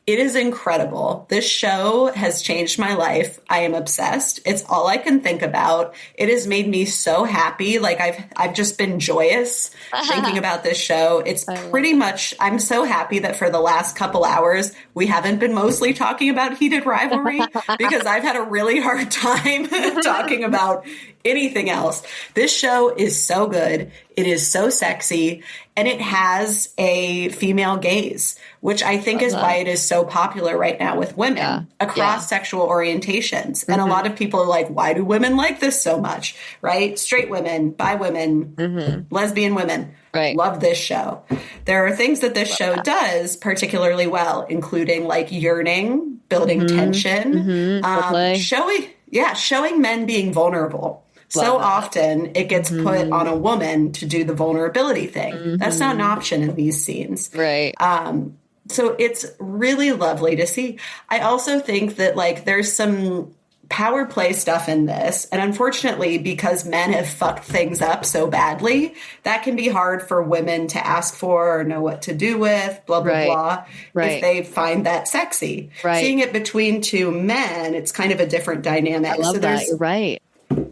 It is incredible. This show has changed my life. I am obsessed. It's all I can think about. It has made me so happy. Like I've just been joyous thinking about this show. It's pretty much, I'm so happy that for the last couple hours, we haven't been mostly talking about heated rivalry because I've had a really hard time talking about anything else. This show is so good. It is so sexy, and it has a female gaze, which I think is why it is so popular right now with women across sexual orientations. And a lot of people are like, why do women like this so much? Right? Straight women, bi women, lesbian women love this show. There are things that this show does particularly well, including like yearning, building tension, showing men being vulnerable. So often it gets put on a woman to do the vulnerability thing. That's not an option in these scenes. Right. So it's really lovely to see. I also think that like there's some power play stuff in this. And unfortunately, because men have fucked things up so badly, that can be hard for women to ask for or know what to do with, blah, blah, blah, if they find that sexy. Seeing it between two men, it's kind of a different dynamic. I love that. You're right.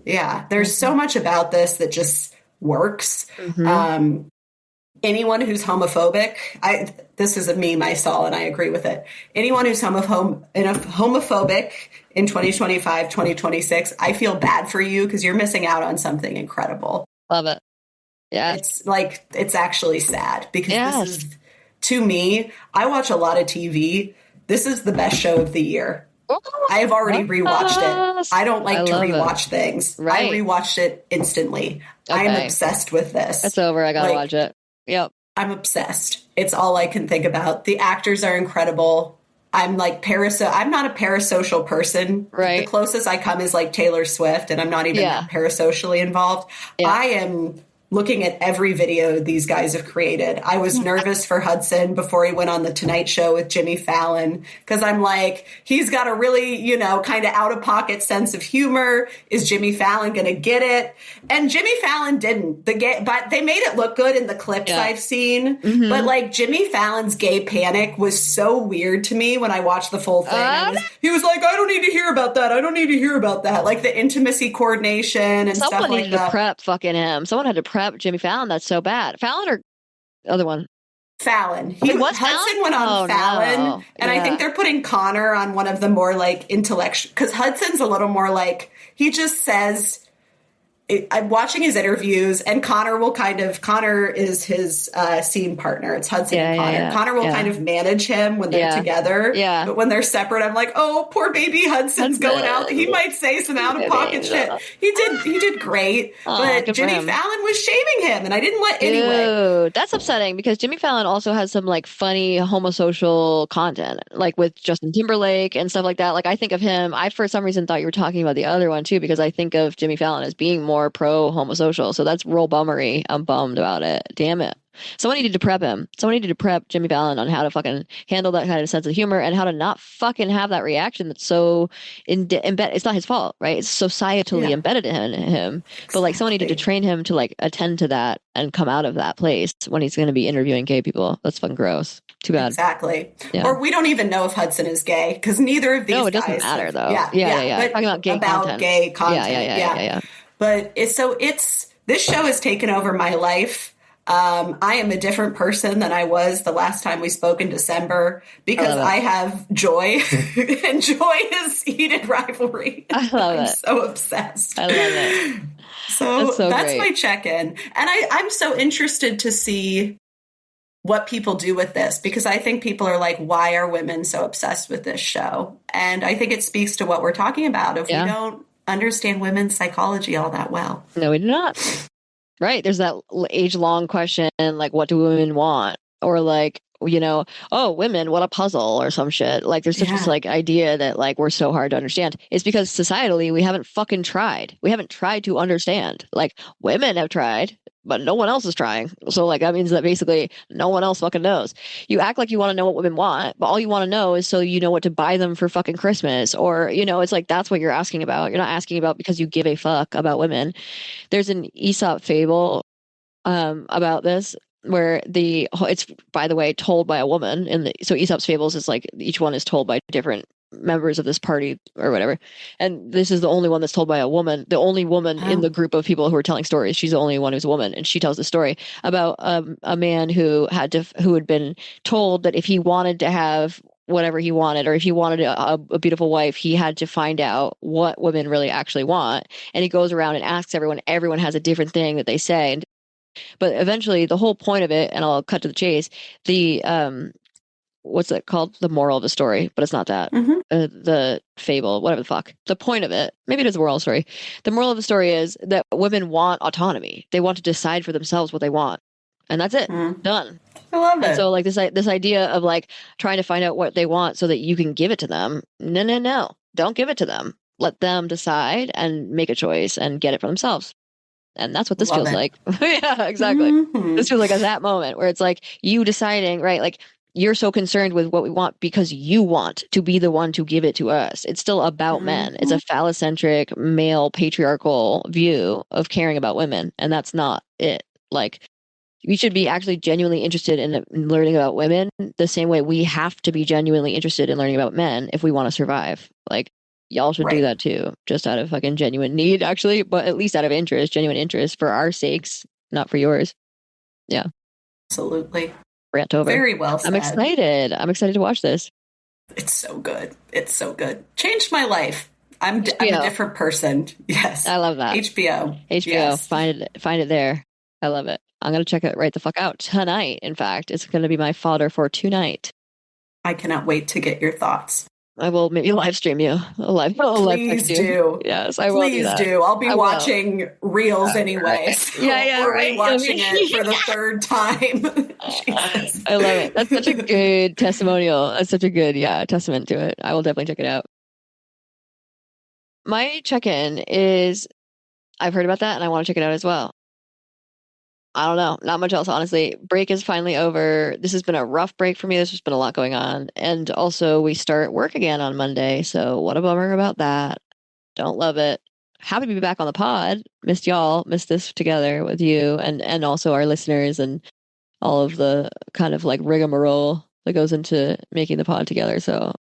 Yeah, there's so much about this that just works. Anyone who's homophobic, this is a meme I saw and I agree with it. Anyone who's homophobic in 2025, 2026, I feel bad for you because you're missing out on something incredible. Love it. Yeah. It's actually sad because this is, to me, I watch a lot of TV. This is the best show of the year. I have already rewatched it. I don't like to rewatch things. I rewatched it instantly. I am obsessed with this. It's over. I gotta watch it. Yep. I'm obsessed. It's all I can think about. The actors are incredible. I'm like I'm not a parasocial person. Right. The closest I come is like Taylor Swift, and I'm not even that parasocially involved. Yeah. I am looking at every video these guys have created. I was nervous for Hudson before he went on the Tonight Show with Jimmy Fallon, because I'm like, he's got a really, you know, kind of out of pocket sense of humor. Is Jimmy Fallon going to get it? And Jimmy Fallon didn't. But they made it look good in the clips I've seen. Mm-hmm. But like Jimmy Fallon's gay panic was so weird to me when I watched the full thing. He was like, I don't need to hear about that. I don't need to hear about that. Like the intimacy coordination and stuff like that. Someone needed to prep fucking him. Someone had to prep Jimmy Fallon. That's so bad. Fallon or the other one? Fallon. Hudson went on Fallon. No. And I think they're putting Connor on one of the more like intellectual, because Hudson's a little more like, he just says, I'm watching his interviews, and Connor is his scene partner. It's Hudson and Connor. Yeah. Connor will kind of manage him when they're together. Yeah. But when they're separate, I'm like, oh, poor baby Hudson's going out. He might say some out of pocket shit. He did great. But Jimmy Fallon was shaming him, and I didn't let anyway. That's upsetting, because Jimmy Fallon also has some like funny homosocial content, like with Justin Timberlake and stuff like that. Like I think of him, I for some reason thought you were talking about the other one too, because I think of Jimmy Fallon as being more pro-homosocial. So that's real bummery. I'm bummed about it. Damn it. Someone needed to prep him. Someone needed to prep Jimmy Fallon on how to fucking handle that kind of sense of humor, and how to not fucking have that reaction that's so embedded. It's not his fault, right? It's societally embedded in him. Exactly. But like someone needed to train him to like attend to that and come out of that place when he's going to be interviewing gay people. That's fucking gross. Too bad. Exactly. Yeah. Or we don't even know if Hudson is gay, because neither of these guys. No, it doesn't matter though. Yeah. But talking about gay content. Yeah. But this show has taken over my life. I am a different person than I was the last time we spoke in December, because I have joy, and joy is heated rivalry. I love I'm so obsessed. I love it. So that's my check-in. And I'm so interested to see what people do with this, because I think people are like, why are women so obsessed with this show? And I think it speaks to what we're talking about. If we don't understand women's psychology all that well. No, we do not. Right. There's that age-long question, like, what do women want? Or like, you know, oh, women, what a puzzle, or some shit. Like there's such this like idea that like we're so hard to understand. It's because societally we haven't fucking tried. We haven't tried to understand. Like women have tried, but no one else is trying. So like that means that basically no one else fucking knows. You act like you want to know what women want, but all you want to know is so you know what to buy them for fucking Christmas. Or, you know, it's like that's what you're asking about. You're not asking about because you give a fuck about women. There's an Aesop fable about this, where it's, by the way, told by a woman. So Aesop's fables is like each one is told by different members of this party or whatever, and this is the only one that's told by a woman, the only woman in the group of people who are telling stories. She's the only one who's a woman, and she tells the story about a man who had been told that if he wanted to have whatever he wanted, or if he wanted a beautiful wife, he had to find out what women really actually want. And he goes around and asks everyone has a different thing that they say. But eventually the whole point of it, and I'll cut to the chase, the what's it called? The moral of the story, but it's not that. The fable, whatever the fuck. The point of it, maybe it is a moral story. The moral of the story is that women want autonomy. They want to decide for themselves what they want. And that's it. Done. I love it. And so like this idea of like trying to find out what they want so that you can give it to them. No. Don't give it to them. Let them decide and make a choice and get it for themselves. And that's what this feels like. Yeah, exactly. This feels like at that moment where it's like you deciding, right? Like you're so concerned with what we want because you want to be the one to give it to us. It's still about men. It's a phallocentric, male, patriarchal view of caring about women. And that's not it. Like we should be actually genuinely interested in learning about women the same way we have to be genuinely interested in learning about men if we want to survive. Like y'all should do that too, just out of fucking genuine need, actually, but at least out of interest, genuine interest for our sakes, not for yours. Yeah. Absolutely. Rant over. Very well said. I'm excited. I'm excited to watch this. It's so good. It's so good. Changed my life. I'm a different person. Yes. I love that. HBO. Yes. Find it there. I love it. I'm going to check it right the fuck out tonight. In fact, it's going to be my fodder for tonight. I cannot wait to get your thoughts. I will maybe live stream you. Please do. Yes, I will. Please do. I'll be watching Reels anyway. So right. Watching it for the third time. I love it. That's such a good testimonial. That's such a good, testament to it. I will definitely check it out. My check-in is, I've heard about that and I want to check it out as well. I don't know. Not much else, honestly. Break is finally over. This has been a rough break for me. There's just been a lot going on. And also, we start work again on Monday. So, what a bummer about that. Don't love it. Happy to be back on the pod. Missed y'all. Missed this together with you and also our listeners and all of the kind of like rigmarole that goes into making the pod together. So,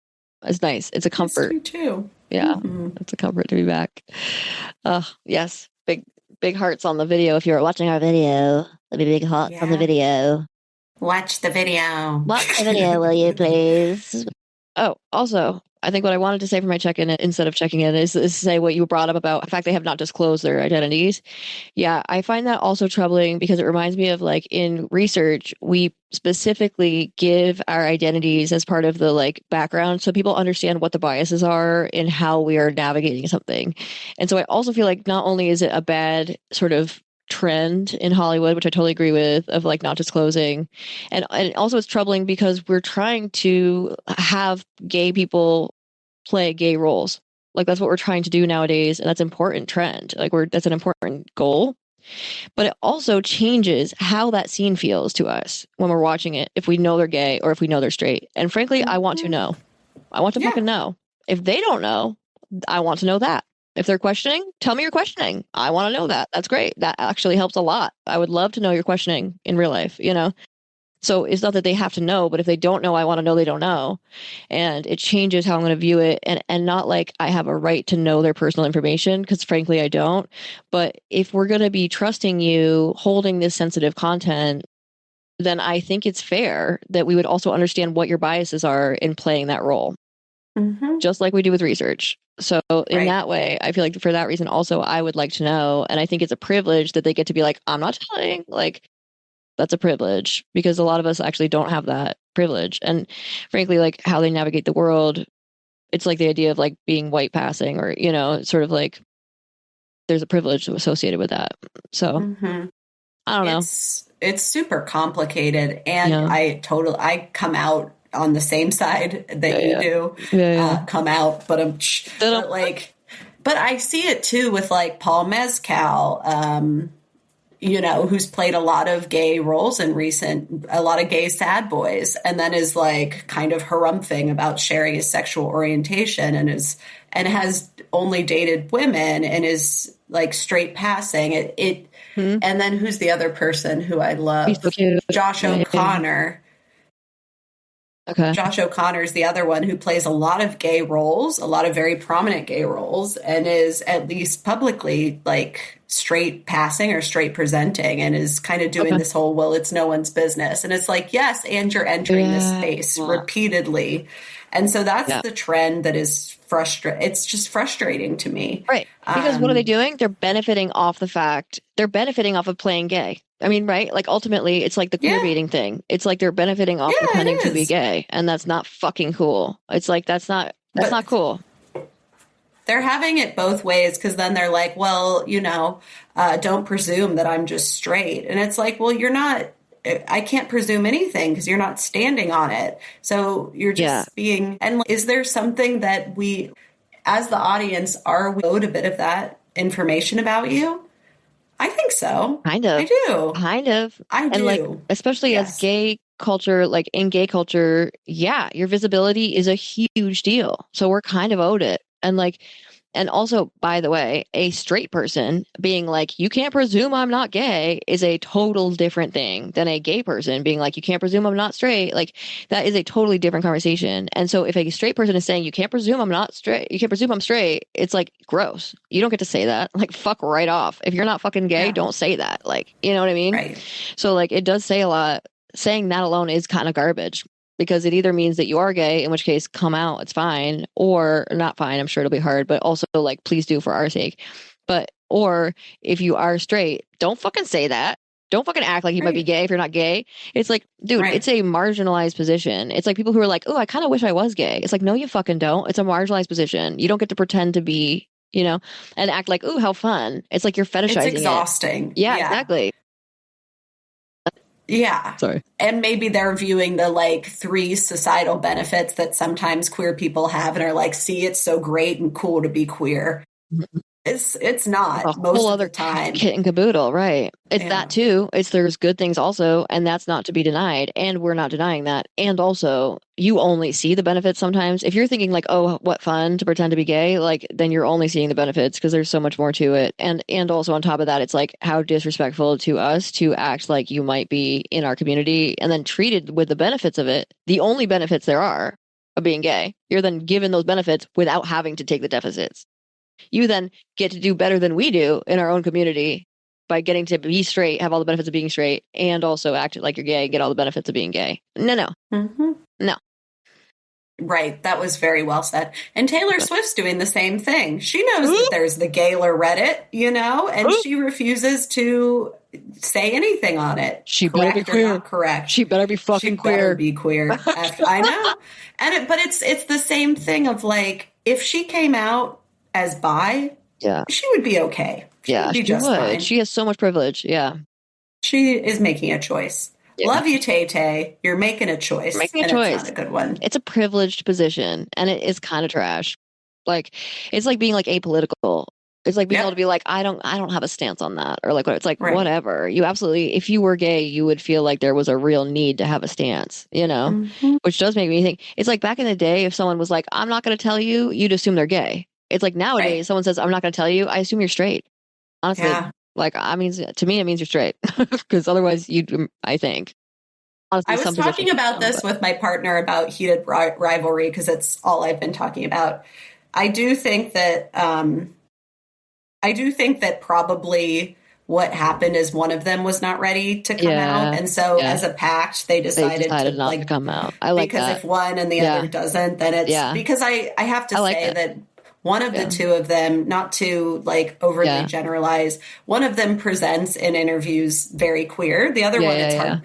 it's nice. It's a comfort. Missed you too. Yeah, it's a comfort to be back. Yes. Big hearts on the video. If you're watching our video, there'll be big hearts on the video. Watch the video. Watch the video, will you please? Oh, also, I think what I wanted to say for my check-in instead of checking in is say what you brought up about the fact they have not disclosed their identities. Yeah, I find that also troubling because it reminds me of like in research, we specifically give our identities as part of the like background so people understand what the biases are in how we are navigating something. And so I also feel like not only is it a bad sort of trend in Hollywood, which I totally agree with, of like not disclosing. And also it's troubling because we're trying to have gay people play gay roles. Like that's what we're trying to do nowadays. And that's an important trend. Like that's an important goal. But it also changes how that scene feels to us when we're watching it, if we know they're gay or if we know they're straight. And frankly, I want to know. I want to fucking know. If they don't know, I want to know that. If they're questioning, tell me you're questioning. I want to know that. That's great. That actually helps a lot. I would love to know you're questioning in real life, you know? So it's not that they have to know, but if they don't know, I want to know they don't know. And it changes how I'm going to view it. And not like I have a right to know their personal information, because frankly, I don't. But if we're going to be trusting you holding this sensitive content, then I think it's fair that we would also understand what your biases are in playing that role. Just like we do with research. So in that way, I feel like for that reason, also, I would like to know. And I think it's a privilege that they get to be like, I'm not telling. Like, that's a privilege because a lot of us actually don't have that privilege. And frankly, like how they navigate the world, it's like the idea of like being white passing or, you know, sort of like there's a privilege associated with that. So I don't know. It's super complicated. And I come out on the same side that you do. Come out, but I see it too with like Paul Mescal, you know, who's played a lot of gay roles in a lot of gay sad boys, and then is like kind of harumphing about sharing his sexual orientation and has only dated women and is like straight passing it. And then who's the other person who I love? So cute. Josh O'Connor. Okay. Josh O'Connor is the other one who plays a lot of gay roles, a lot of very prominent gay roles, and is at least publicly like straight passing or straight presenting, and is kind of doing this whole, well, it's no one's business. And it's like, yes, and you're entering this space repeatedly. And so that's the trend that is it's just frustrating to me. Right. Because what are they doing? They're benefiting off of playing gay. I mean, right? Like ultimately it's like the queer baiting thing. It's like they're benefiting off pretending to be gay, and that's not fucking cool. It's like, that's not cool. They're having it both ways, because then they're like, well, you know, don't presume that I'm just straight. And it's like, well, you're not, I can't presume anything because you're not standing on it. So you're just being, and is there something that we, as the audience, are we owed a bit of that information about you? I think so. Kind of. I do. Kind of. I do. And like, especially as gay culture, like in gay culture, your visibility is a huge deal. So we're kind of owed it. And like, and also, by the way, a straight person being like, you can't presume I'm not gay is a total different thing than a gay person being like, you can't presume I'm not straight. Like, that is a totally different conversation. And so if a straight person is saying, you can't presume I'm not straight, you can't presume I'm straight, it's like, gross. You don't get to say that. Like, fuck right off. If you're not fucking gay, don't say that. Like, you know what I mean? Right. So like, it does say a lot. Saying that alone is kind of garbage. Because it either means that you are gay, in which case come out, it's fine, or not fine. I'm sure it'll be hard, but also like, please do for our sake. But, or if you are straight, don't fucking say that. Don't fucking act like you might be gay if you're not gay. It's like, dude, it's a marginalized position. It's like people who are like, oh, I kind of wish I was gay. It's like, no, you fucking don't. It's a marginalized position. You don't get to pretend to be, you know, and act like, ooh, how fun. It's like you're fetishizing It's exhausting. Yeah, exactly. Yeah. Sorry. And maybe they're viewing the like 3 societal benefits that sometimes queer people have and are like, see, it's so great and cool to be queer. It's not most of the time. Kit and caboodle, right? It's that too. There's good things also, and that's not to be denied, and we're not denying that. And also, you only see the benefits sometimes. If you're thinking like, oh, what fun to pretend to be gay, like then you're only seeing the benefits because there's so much more to it. And also on top of that, it's like how disrespectful to us to act like you might be in our community and then treated with the benefits of it. The only benefits there are of being gay. You're then given those benefits without having to take the deficits. You then get to do better than we do in our own community by getting to be straight, have all the benefits of being straight, and also act like you're gay, get all the benefits of being gay. No. No. Right. That was very well said. And Taylor Swift's doing the same thing. She knows that there's the Gayler Reddit, and she refuses to say anything on it. She better be queer. Not correct. She better be fucking queer. She better be queer. I know. But it's the same thing of like, if she came out as bi, she would be okay. She would. Fine. She has so much privilege. Yeah. She is making a choice. Yeah. Love you, Tay. You're making a choice. It's not a good one. It's a privileged position, and it is kind of trash. Like, it's like being like apolitical. It's like being able to be like, I don't have a stance on that, or like, it's like whatever. You absolutely, if you were gay, you would feel like there was a real need to have a stance, which does make me think. It's like back in the day, if someone was like, I'm not going to tell you, you'd assume they're gay. It's like nowadays, someone says, I'm not going to tell you, I assume you're straight. Honestly, like, to me, it means you're straight because otherwise I think. Honestly, I was talking about this with my partner about heated rivalry because it's all I've been talking about. I do think that probably what happened is one of them was not ready to come out, and so as a pact, they decided not to come out. I like because that. If one and the other doesn't, then it's because I have to say that. One of the two of them, not to like overly generalize, one of them presents in interviews very queer. The other one,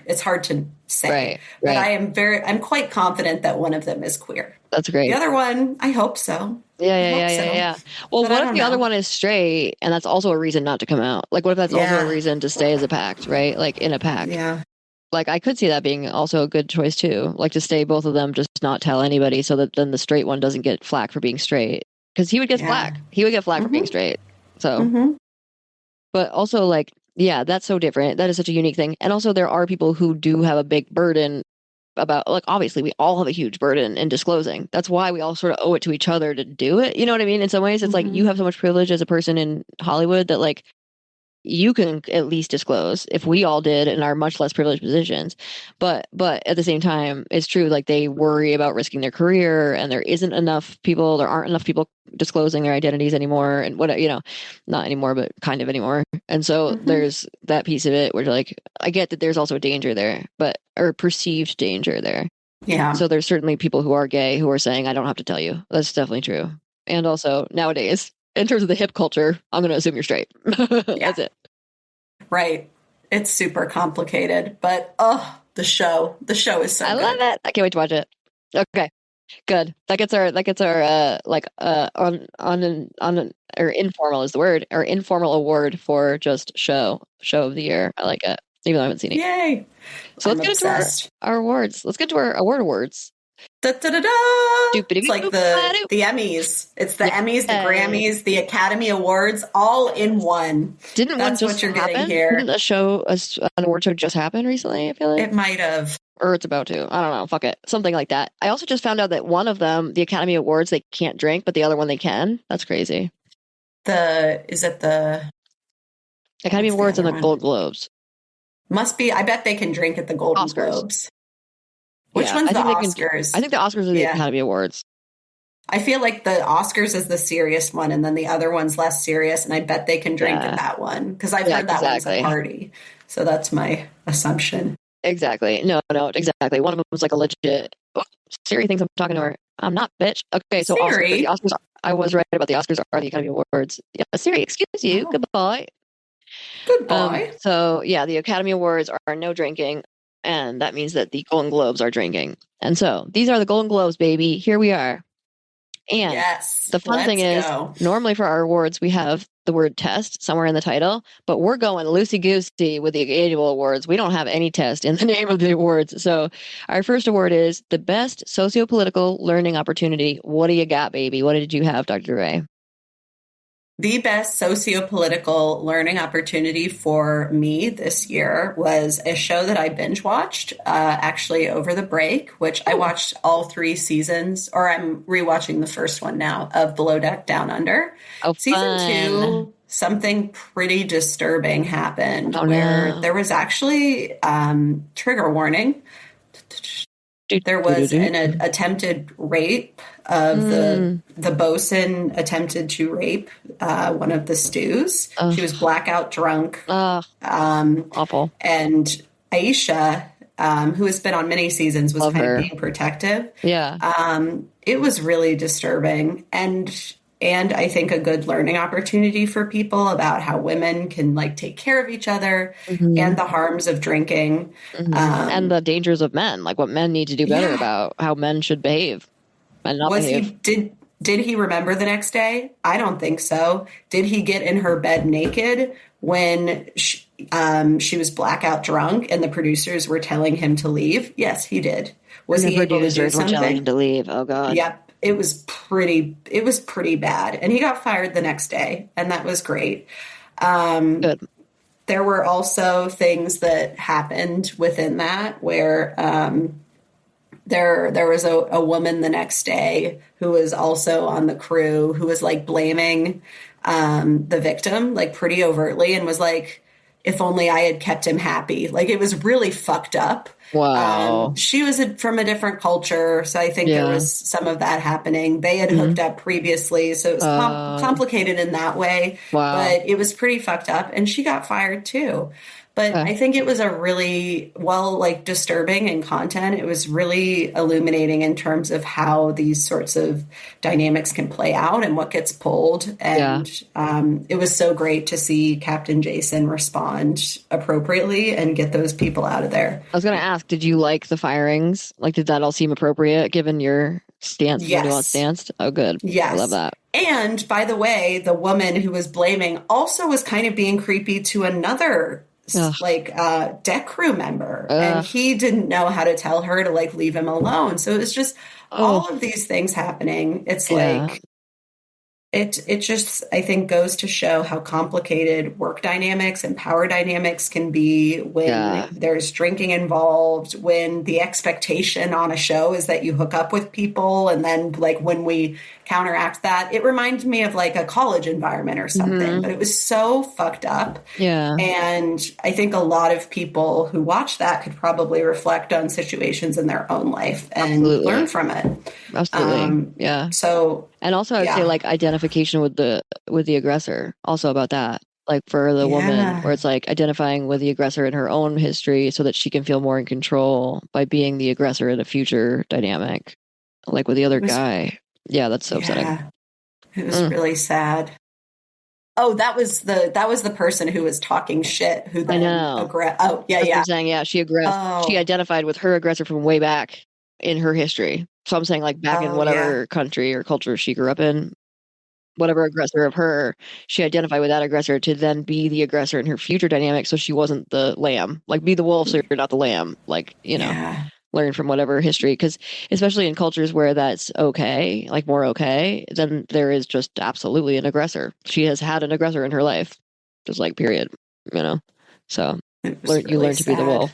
it's hard to say. But I'm quite confident that one of them is queer. That's great. The other one, I hope so. Yeah. Well, what if the other one is straight and that's also a reason not to come out? Like, what if that's also a reason to stay as a pact, right? Like in a pact. Yeah. Like, I could see that being also a good choice too. Like to stay both of them, just not tell anybody so that then the straight one doesn't get flack for being straight. Because he would get flack. He would get flack for being straight. So, but also like, that's so different. That is such a unique thing. And also there are people who do have a big burden about, like, obviously we all have a huge burden in disclosing. That's why we all sort of owe it to each other to do it. You know what I mean? In some ways, it's like you have so much privilege as a person in Hollywood that like, you can at least disclose if we all did in our much less privileged positions. But at the same time, it's true. Like they worry about risking their career and there aren't enough people disclosing their identities anymore and not anymore, but kind of anymore. And so there's that piece of it where like, I get that there's also a danger there, or perceived danger there. Yeah. So there's certainly people who are gay who are saying, I don't have to tell you. That's definitely true. And also nowadays, in terms of the hip culture, I'm going to assume you're straight. That's it. Right. It's super complicated, but the show is so good. I love it. I can't wait to watch it. Okay, good. That gets our informal is the word, our informal award for just show of the year. I like it, even though I haven't seen it. Yay! So let's get into our awards. Let's get to our award awards. Da, da, da, da. It's like the Emmys. It's the Emmys, the Grammys, the Academy Awards, all in one. That's what you're getting here. Didn't an award show just happen recently? I feel like it might have, or it's about to. I don't know. Fuck it, something like that. I also just found out that one of them, the Academy Awards, they can't drink, but the other one they can. That's crazy. Is it the Academy Awards and the Golden Globes? Must be. I bet they can drink at the Golden Globes. Which one's the Oscars? I think the Oscars are the Academy Awards. I feel like the Oscars is the serious one, and then the other one's less serious, and I bet they can drink at that one, because I've heard that one's a party. So that's my assumption. Exactly. No, exactly. One of them was like a legit... Oh, Siri thinks I'm talking to her. I'm not, bitch. Okay, so Siri. The Oscars, I was right about the Oscars are the Academy Awards. Yeah, Siri, excuse you. Goodbye. So, the Academy Awards are no drinking. And that means that the Golden Globes are drinking. And so these are the Golden Globes, baby. Here we are. And the fun thing is, normally for our awards, we have the word test somewhere in the title, but we're going loosey-goosey with the annual awards. We don't have any test in the name of the awards. So our first award is the Best Sociopolitical Learning Opportunity. What do you got, baby? What did you have, Dr. Ray? The best sociopolitical learning opportunity for me this year was a show that I binge watched actually over the break, which I watched all 3 seasons, or I'm rewatching the first one now, of Below Deck Down Under. Oh, Season fun. 2, something pretty disturbing happened where there was actually trigger warning. There was an attempted rape of the bosun attempted to rape one of the stews. She was blackout drunk. Awful. And Aisha, who has been on many seasons, was kind of being protective. Yeah. It was really disturbing. And I think a good learning opportunity for people about how women can like take care of each other and the harms of drinking. And the dangers of men, like what men need to do better about how men should behave and not behave. Did he remember the next day? I don't think so. Did he get in her bed naked when she was blackout drunk and the producers were telling him to leave? Yes, he did. Was he able to do something? Were telling him to leave. Oh God. Yep. It was pretty bad. And he got fired the next day, and that was great. Good. There were also things that happened within that where there was a woman the next day who was also on the crew who was like blaming the victim like pretty overtly and was like, if only I had kept him happy. Like it was really fucked up. Wow. She was from a different culture, so I think there was some of that happening. They had hooked up previously, so it was complicated in that way. Wow. But it was pretty fucked up, and she got fired too. But I think it was a really, like disturbing in content. It was really illuminating in terms of how these sorts of dynamics can play out and what gets pulled. And it was so great to see Captain Jason respond appropriately and get those people out of there. I was going to ask, did you like the firings? Like, did that all seem appropriate given your stance? Yes. Your stance? Oh, good. Yes. I love that. And by the way, the woman who was blaming also was kind of being creepy to another deck crew member, and he didn't know how to tell her to like leave him alone. So it was just all of these things happening. It's like it just, I think, goes to show how complicated work dynamics and power dynamics can be when there's drinking involved, when the expectation on a show is that you hook up with people, and then like when we counteract that, it reminds me of like a college environment or something, but it was so fucked up. Yeah. And I think a lot of people who watch that could probably reflect on situations in their own life and learn from it. Absolutely. So, and also I'd say like identification with the aggressor, also about that. Like for the woman, where it's like identifying with the aggressor in her own history so that she can feel more in control by being the aggressor in a future dynamic, like with the other guy. Yeah, that's so upsetting. It was really sad. Oh, that was the person who was talking shit. Who then I'm saying, she identified with her aggressor from way back in her history. So I'm saying, like back in whatever country or culture she grew up in, whatever aggressor of her, she identified with that aggressor to then be the aggressor in her future dynamic. So she wasn't the lamb. Like be the wolf, so you're not the lamb. Like learn from whatever history, because especially in cultures where that's okay, like more okay, then there is just absolutely an aggressor. She has had an aggressor in her life, just like period, so you learn to be the wolf.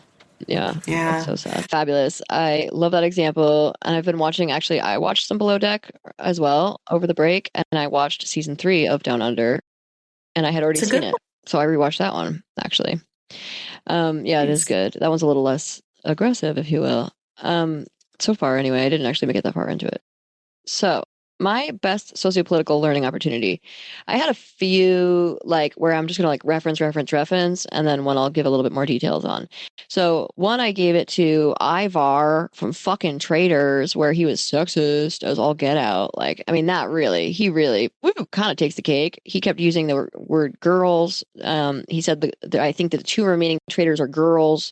That's so sad. Fabulous. I love that example. And I've been watching, actually I watched some Below Deck as well over the break, and I watched season 3 of Down Under, and I had already seen it, so I rewatched that one actually. It is good. That one's a little less aggressive, if you will. So far anyway, I didn't actually make it that far into it. So my best sociopolitical learning opportunity, I had a few like where I'm just gonna like reference, and then one I'll give a little bit more details on. So one, I gave it to Ivar from fucking Traitors, where he was sexist as all get out. Like, I mean, he really kind of takes the cake. He kept using the word girls. He said I think the 2 remaining traitors are girls.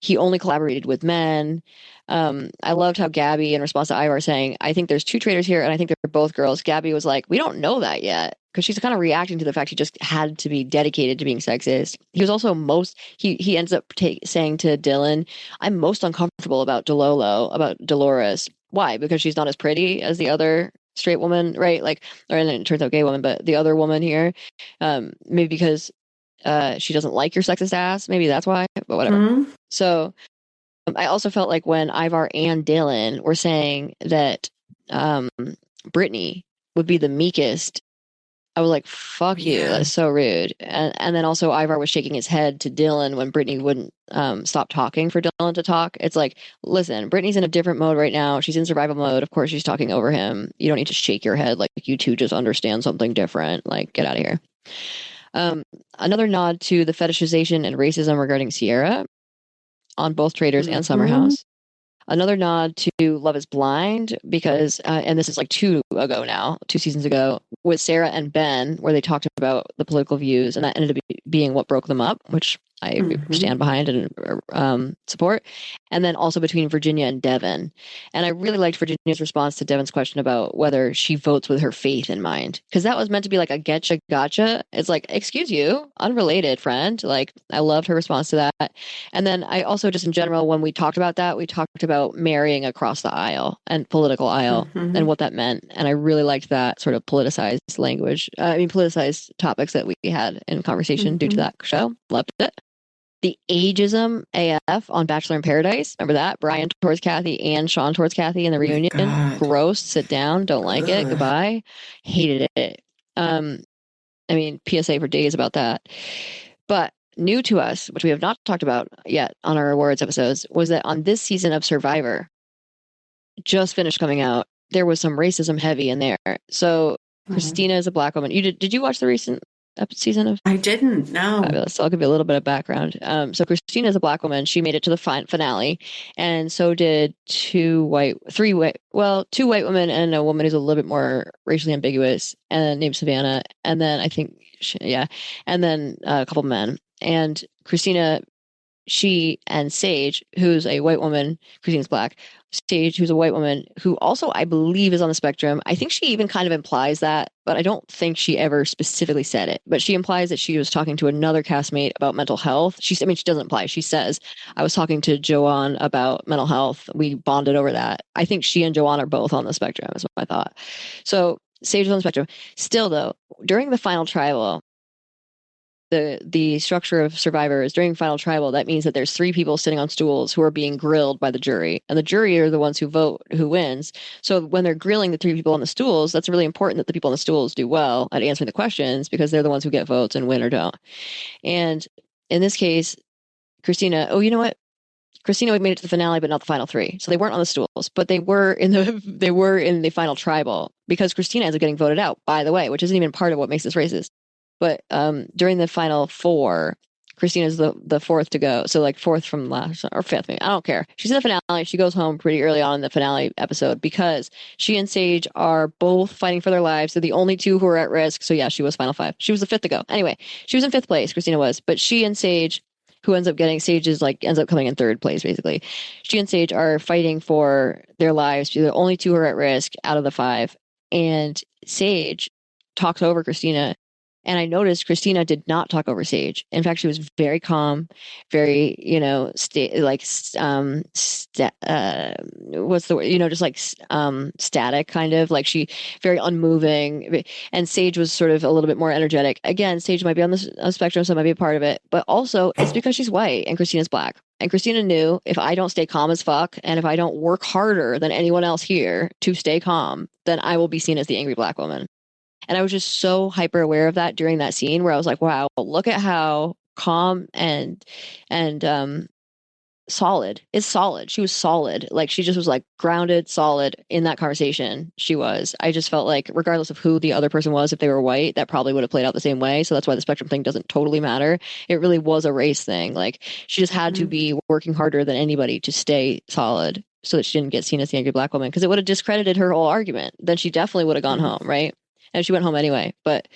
He only collaborated with men. I loved how Gabby, in response to Ivar saying, I think there's 2 traitors here, and I think they're both girls, Gabby was like, we don't know that yet. Because she's kind of reacting to the fact she just had to be dedicated to being sexist. He was also he ends up saying to Dylan, I'm most uncomfortable about Dolores. Why? Because she's not as pretty as the other straight woman, right? Like, or and then it turns out gay woman, but the other woman here, maybe because she doesn't like your sexist ass. Maybe that's why, but whatever. Mm-hmm. So I also felt like when Ivar and Dylan were saying that Brittany would be the meekest, I was like, fuck you. That's so rude. And then also Ivar was shaking his head to Dylan when Brittany wouldn't stop talking for Dylan to talk. It's like, listen, Brittany's in a different mode right now. She's in survival mode. Of course, she's talking over him. You don't need to shake your head like you two just understand something different. Like, get out of here. Another nod to the fetishization and racism regarding Sierra on both Traitors and Summer House. Another nod to Love is Blind because, and this is like two seasons ago, with Sarah and Ben, where they talked about the political views, and that ended up being what broke them up, which I stand behind and support. And then also between Virginia and Devin. And I really liked Virginia's response to Devin's question about whether she votes with her faith in mind. Because that was meant to be like a getcha gotcha. It's like, excuse you, unrelated friend. Like, I loved her response to that. And then I also just in general, when we talked about that, we talked about marrying across the aisle and political aisle and what that meant. And I really liked that sort of politicized language. Politicized topics that we had in conversation due to that show. Loved it. The ageism AF on Bachelor in Paradise. Remember that? Brian towards Kathy and Sean towards Kathy in the reunion. Gross. Sit down. Don't like it. Goodbye. Hated it. PSA for days about that. But new to us, which we have not talked about yet on our awards episodes, was that on this season of Survivor, just finished coming out, there was some racism heavy in there. So Christina is a Black woman. Did you watch the recent season of? I didn't. No. Fabulous. So I'll give you a little bit of background. So Christina is a Black woman. She made it to the finale, and so did two white women and a woman who's a little bit more racially ambiguous, and named Savannah. And then I think, and then a couple men. And Christina, she and Sage, who's a white woman, Christina's Black. Sage, who's a white woman, who also I believe is on the spectrum. I think she even kind of implies that, but I don't think she ever specifically said it. But she implies that she was talking to another castmate about mental health. She doesn't imply. She says, I was talking to Joanne about mental health. We bonded over that. I think she and Joanne are both on the spectrum, is what I thought. So Sage is on the spectrum. Still, though, during the final tribal, the structure of Survivor is during final tribal. That means that there's 3 people sitting on stools who are being grilled by the jury, and the jury are the ones who vote who wins. So when they're grilling the 3 people on the stools, that's really important that the people on the stools do well at answering the questions, because they're the ones who get votes and win or don't. And in this case, Christina, Christina made it to the finale, but not the final 3. So they weren't on the stools, but they were in the final tribal, because Christina ends up getting voted out, by the way, which isn't even part of what makes this racist. But during the final 4, Christina's the 4th to go. So like 4th from last, or 5th, maybe. I don't care. She's in the finale. She goes home pretty early on in the finale episode because she and Sage are both fighting for their lives. They're the only 2 who are at risk. So yeah, she was final 5. She was the 5th to go. Anyway, she was in 5th place, Christina was. But she and Sage, who ends up coming in 3rd place, basically. She and Sage are fighting for their lives. They're the only 2 who are at risk out of the 5. And Sage talks over Christina. And I noticed Christina did not talk over Sage. In fact, she was very calm, very, static, kind of like she very unmoving. And Sage was sort of a little bit more energetic. Again, Sage might be on the spectrum, so it might be a part of it. But also, it's because she's white and Christina's Black. And Christina knew, if I don't stay calm as fuck, and if I don't work harder than anyone else here to stay calm, then I will be seen as the angry Black woman. And I was just so hyper aware of that during that scene, where I was like, wow, look at how calm and solid is solid. She was solid. Like, she just was like grounded, solid in that conversation. She was. I just felt like, regardless of who the other person was, if they were white, that probably would have played out the same way. So that's why the spectrum thing doesn't totally matter. It really was a race thing. Like, she just had to be working harder than anybody to stay solid, so that she didn't get seen as the angry Black woman, because it would have discredited her whole argument. Then she definitely would have gone home, right? And she went home anyway. But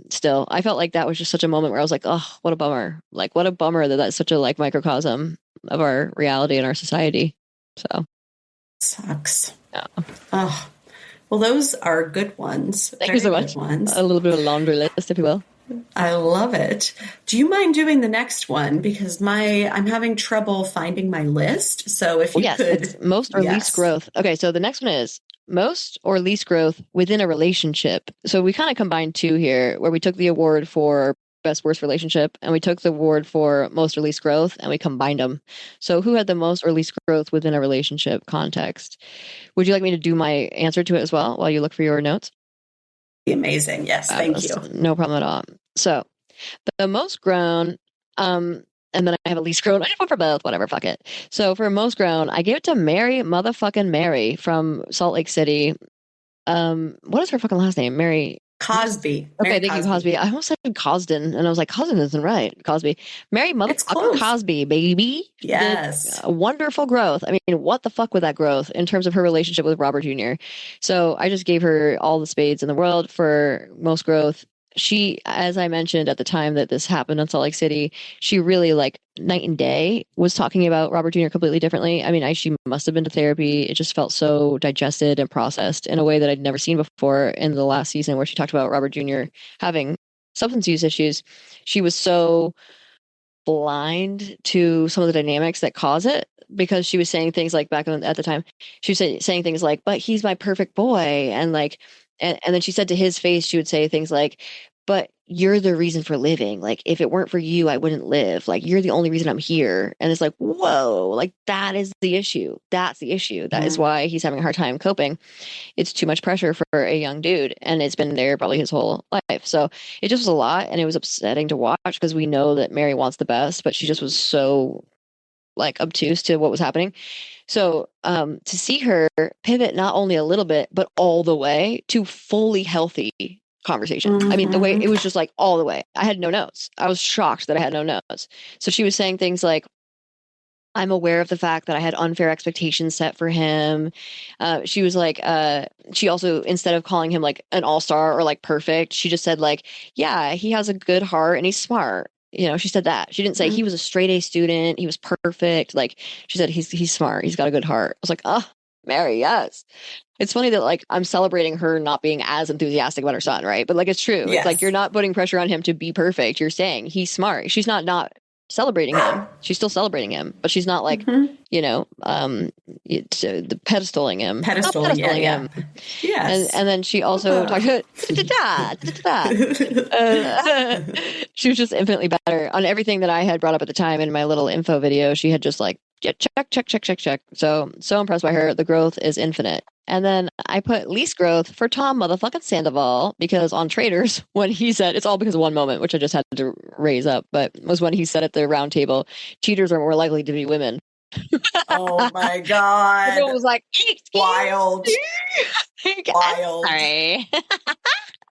still, I felt like that was just such a moment where I was like, oh, what a bummer. Like, what a bummer that that's such a microcosm of our reality and our society. So. Sucks. Yeah. Oh, well, those are good ones. Thank you so much. A little bit of a laundry list, if you will. I love it. Do you mind doing the next one? Because I'm having trouble finding my list. So if you could. It's most or least growth. Okay, so the next one is most or least growth within a relationship. So we kind of combined two here, where we took the award for best worst relationship and we took the award for most or least growth and we combined them. So who had the most or least growth within a relationship context? Would you like me to do my answer to it as well while you look for your notes? Amazing. Yes. Thank you. No problem at all. So the most grown, and then I have a least grown. I have one for both. Whatever, fuck it. So for most grown, I gave it to motherfucking Mary from Salt Lake City. What is her fucking last name? Mary Cosby. Okay, thank you, Cosby. I almost said Cosden, and I was like, Cosden isn't right. Cosby. Mary motherfucking Cosby, baby. Yes. Wonderful growth. I mean, what the fuck with that growth in terms of her relationship with Robert Jr.? So I just gave her all the spades in the world for most growth. She, as I mentioned at the time that this happened in Salt Lake City, she really like night and day was talking about Robert Jr. completely differently. I mean, she must have been to therapy. It just felt so digested and processed in a way that I'd never seen before in the last season where she talked about Robert Jr. having substance use issues. She was so blind to some of the dynamics that cause it because she was saying things like back at the time, she was saying things like, but he's my perfect boy. And like, and then she said to his face, she would say things like, but you're the reason for living. Like, if it weren't for you, I wouldn't live. Like, you're the only reason I'm here. And it's like, whoa, like that is the issue. That's the issue. That is why he's having a hard time coping. It's too much pressure for a young dude. And it's been there probably his whole life. So it just was a lot. And it was upsetting to watch because we know that Mary wants the best, but she just was so like obtuse to what was happening. So to see her pivot not only a little bit, but all the way to fully healthy conversation. I mean, the way it was just like all the way. I had no notes. I was shocked that I had no notes. So she was saying things like, I'm aware of the fact that I had unfair expectations set for him. She was like, she also, instead of calling him like an all-star or like perfect, she just said like, yeah, he has a good heart and he's smart. You know, she said that. She didn't say he was a straight A student. He was perfect. Like she said, he's smart. He's got a good heart. I was like, oh, Mary, yes. It's funny that like I'm celebrating her not being as enthusiastic about her son, right? But like it's true. Yes. It's like you're not putting pressure on him to be perfect. You're saying he's smart. She's not celebrating him. She's still celebrating him, but she's not like, you know, the pedestaling him. Pedestaling him. Yes. And then she also talked about she was just infinitely better on everything that I had brought up at the time in my little info video. She had just like, check. So impressed by her. The growth is infinite. And then I put least growth for Tom motherfucking Sandoval because on Traitors, when he said, it's all because of one moment, which I just had to raise up, but was when he said at the round table, cheaters are more likely to be women. Oh my God. It was like, wild. Wild. Sorry.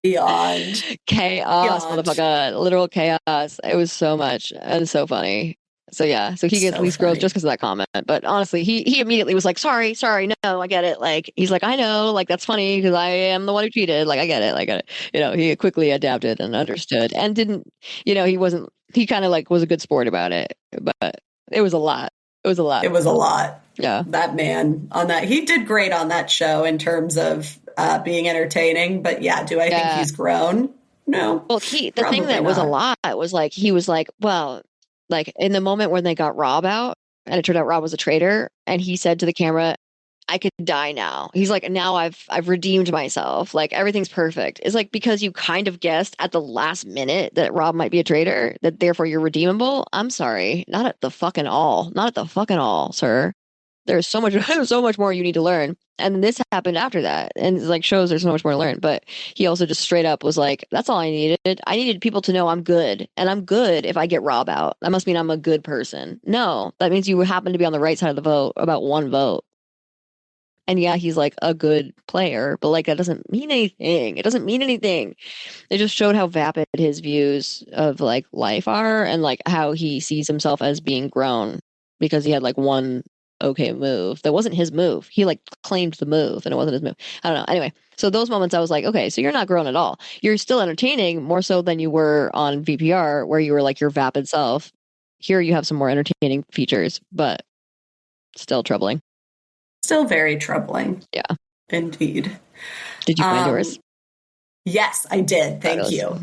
Beyond. Chaos, motherfucker. Literal chaos. It was so much and so funny. So yeah, so he gets least growth just because of that comment. But honestly, he immediately was like, sorry, no, I get it. Like he's like, I know, like that's funny because I am the one who cheated. Like I get it. You know, he quickly adapted and understood and didn't, you know, he kind of like was a good sport about it. But it was a lot. It was a lot. Yeah. That man on that, he did great on that show in terms of being entertaining. But yeah, do I think he's grown? No. Well, the thing that was a lot was like, he was like, well, like in the moment when they got Rob out and it turned out Rob was a traitor and he said to the camera, I could die now. He's like, now I've redeemed myself. Like everything's perfect. It's like, because you kind of guessed at the last minute that Rob might be a traitor, that therefore you're redeemable. I'm sorry. Not at the fucking all, sir. There's so much more you need to learn. And this happened after that. And it's like shows there's so much more to learn. But he also just straight up was like, that's all I needed. I needed people to know I'm good. And I'm good if I get Rob out. That must mean I'm a good person. No, that means you happen to be on the right side of the vote about one vote. And yeah, he's like a good player, but like that doesn't mean anything. It doesn't mean anything. It just showed how vapid his views of like life are and like how he sees himself as being grown because he had like one okay move that wasn't his move. He like claimed the move and it wasn't his move. I don't know. Anyway, so those moments I was like, okay, so you're not grown at all. You're still entertaining more so than you were on VPR where you were like your vapid self. Here you have some more entertaining features, but still troubling. Still very troubling. Yeah. Indeed. Did you find yours? Yes, I did. Thank you.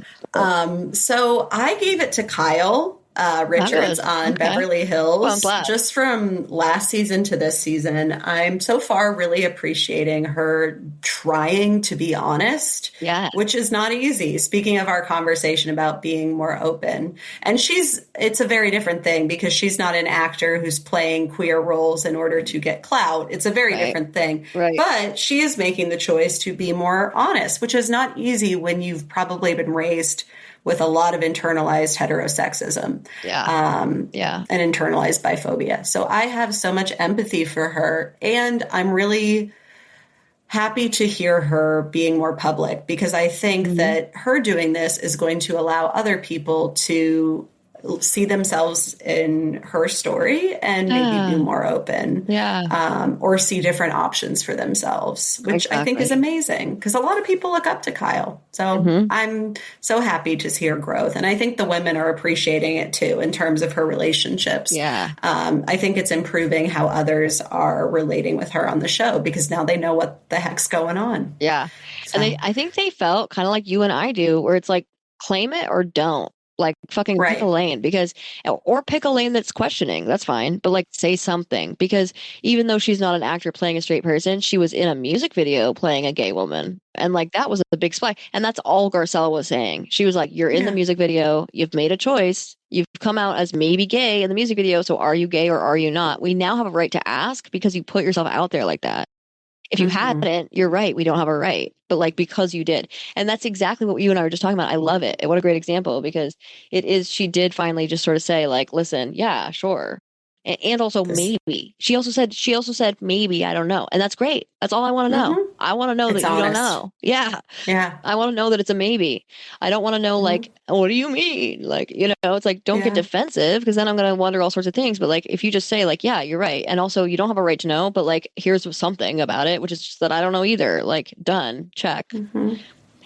So I gave it to Kyle. Richards on Beverly Hills. Well, just from last season to this season, I'm so far really appreciating her trying to be honest, which is not easy. Speaking of our conversation about being more open, and it's a very different thing because she's not an actor who's playing queer roles in order to get clout. It's a very different thing. Right. But she is making the choice to be more honest, which is not easy when you've probably been raised with a lot of internalized heterosexism and internalized biphobia. So I have so much empathy for her, and I'm really happy to hear her being more public because I think that her doing this is going to allow other people to see themselves in her story and maybe be more open or see different options for themselves, which I think is amazing because a lot of people look up to Kyle. So I'm so happy to see her growth. And I think the women are appreciating it too in terms of her relationships. I think it's improving how others are relating with her on the show because now they know what the heck's going on. So. And I think they felt kind of like you and I do, where it's like, claim it or don't. Like fucking pick a lane or pick a lane that's questioning. That's fine. But like say something because even though she's not an actor playing a straight person, she was in a music video playing a gay woman. And like that was a big splash. And that's all Garcelle was saying. She was like, you're in the music video. You've made a choice. You've come out as maybe gay in the music video. So are you gay or are you not? We now have a right to ask because you put yourself out there like that. If you hadn't, you're right. We don't have a right. But like, because you did. And that's exactly what you and I were just talking about. I love it. What a great example because she did finally just sort of say like, listen, yeah, sure. And also maybe. She also said maybe, I don't know. And that's great. That's all I want to know. I want to know that you don't know. Yeah. I want to know that it's a maybe. I don't want to know like, what do you mean? Like, it's like, don't get defensive because then I'm going to wonder all sorts of things. But like, if you just say like, yeah, you're right. And also you don't have a right to know, but like, here's something about it, which is just that I don't know either. Like done, check.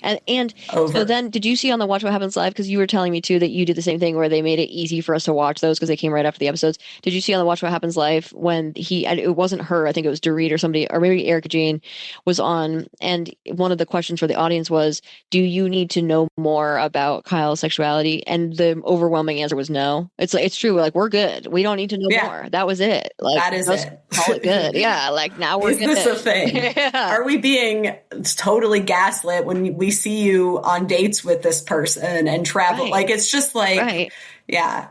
And so then did you see on the Watch What Happens Live, because you were telling me too that you did the same thing where they made it easy for us to watch those because they came right after the episodes. Did you see on the Watch What Happens Live when it wasn't her, I think it was Dorit or somebody, or maybe Erica Jane was on, and one of the questions for the audience was, do you need to know more about Kyle's sexuality? And the overwhelming answer was no. It's true. Like, we're good. We don't need to know more. That was it. Like, that is it. Call it good. Like now we're good. Is this a thing? Are we being totally gaslit when we see you on dates with this person and travel? Like, it's just like, So.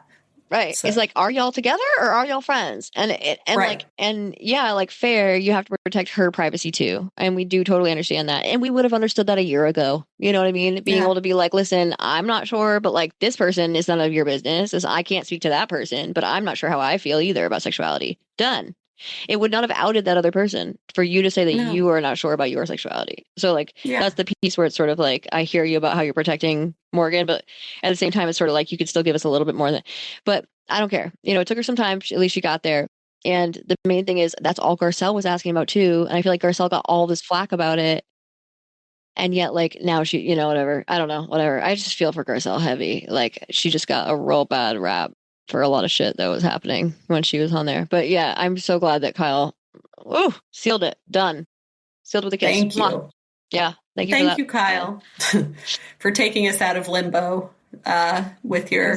It's like, are y'all together or are y'all friends? Like fair, you have to protect her privacy too. And we do totally understand that. And we would have understood that a year ago. You know what I mean? Being able to be like, listen, I'm not sure, but like this person is none of your business. I can't speak to that person, but I'm not sure how I feel either about sexuality. Done. It would not have outed that other person for you to say that you are not sure about your sexuality. So like, that's the piece where it's sort of like, I hear you about how you're protecting Morgan, but at the same time, it's sort of like, you could still give us a little bit more but I don't care. It took her some time. At least she got there. And the main thing is that's all Garcelle was asking about too. And I feel like Garcelle got all this flack about it. And yet like now she, whatever, I don't know, whatever. I just feel for Garcelle heavy. Like she just got a real bad rap for a lot of shit that was happening when she was on there. But yeah, I'm so glad that Kyle sealed it. Done. Sealed with a kiss. Thank you. Yeah. Thank you, Kyle, for taking us out of limbo with your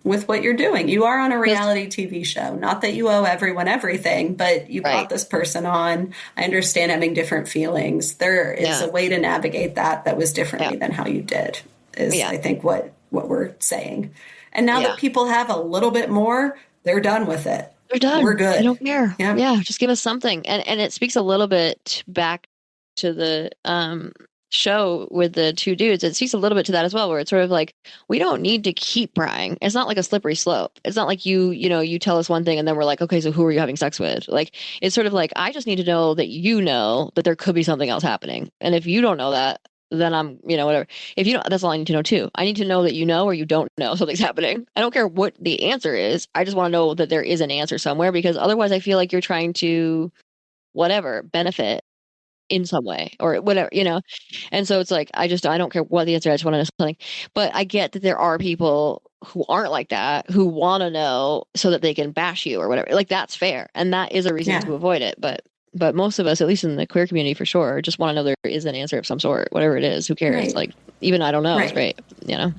with what you're doing. You are on a reality TV show. Not that you owe everyone everything, but you brought this person on. I understand having different feelings. There is a way to navigate that was differently than how you did, I think what we're saying. And now that people have a little bit more, they're done with it. They're done. We're good. I don't care. Yeah. Just give us something. And it speaks a little bit back to the show with the two dudes. It speaks a little bit to that as well, where it's sort of like, we don't need to keep prying. It's not like a slippery slope. It's not like you tell us one thing and then we're like, okay, so who are you having sex with? Like, it's sort of like, I just need to know that that there could be something else happening. And if you don't know that, then I'm, whatever. If you don't, that's all I need to know too. I need to know that you know or you don't know something's happening. I don't care what the answer is. I just want to know that there is an answer somewhere, because otherwise I feel like you're trying to, benefit in some way or whatever, And so it's like, I don't care what the answer is. I just want to know something. But I get that there are people who aren't like that, who want to know so that they can bash you or whatever. Like, that's fair. And that is a reason to avoid it. But most of us, at least in the queer community for sure, just want to know there is an answer of some sort, whatever it is. Who cares? Like, even I don't know. It's great, Yeah.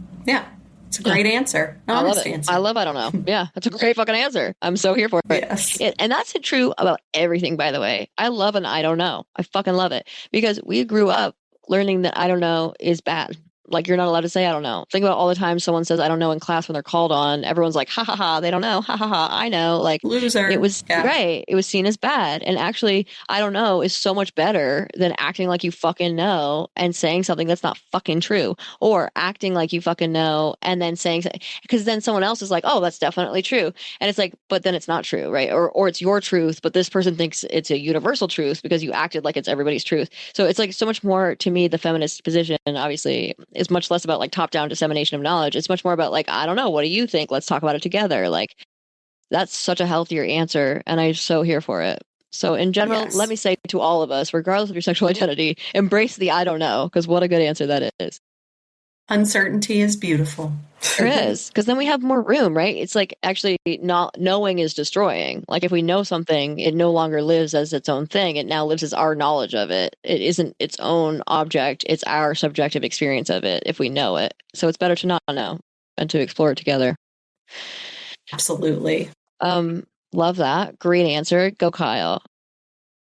It's a great answer. Honest answer. I love I don't know. Yeah, that's a great fucking answer. I'm so here for it. Yes. And that's true about everything, by the way. I love an I don't know. I fucking love it because we grew up learning that I don't know is bad. Like, you're not allowed to say I don't know. Think about all the time someone says I don't know in class when they're called on. Everyone's like, ha ha ha, they don't know. Ha ha ha, I know. Like, loser. It was right. It was seen as bad. And actually, I don't know is so much better than acting like you fucking know and saying something that's not fucking true, or acting like you fucking know and then saying, because then someone else is like, oh, that's definitely true. And it's like, but then it's not true, right? Or it's your truth, but this person thinks it's a universal truth because you acted like it's everybody's truth. So it's like so much more, to me, the feminist position, obviously, is much less about like top-down dissemination of knowledge. It's much more about like, I don't know, what do you think? Let's talk about it together. Like, that's such a healthier answer, and I'm so here for it. So in general, let me say to all of us, regardless of your sexual identity, embrace the I don't know, because what a good answer that is. Uncertainty is beautiful. There is, because then we have more room, right? It's like actually not knowing is destroying. Like if we know something, it no longer lives as its own thing. It now lives as our knowledge of it. It isn't its own object. It's our subjective experience of it if we know it. So it's better to not know and to explore it together. Absolutely. Love that. Great answer. Go, Kyle.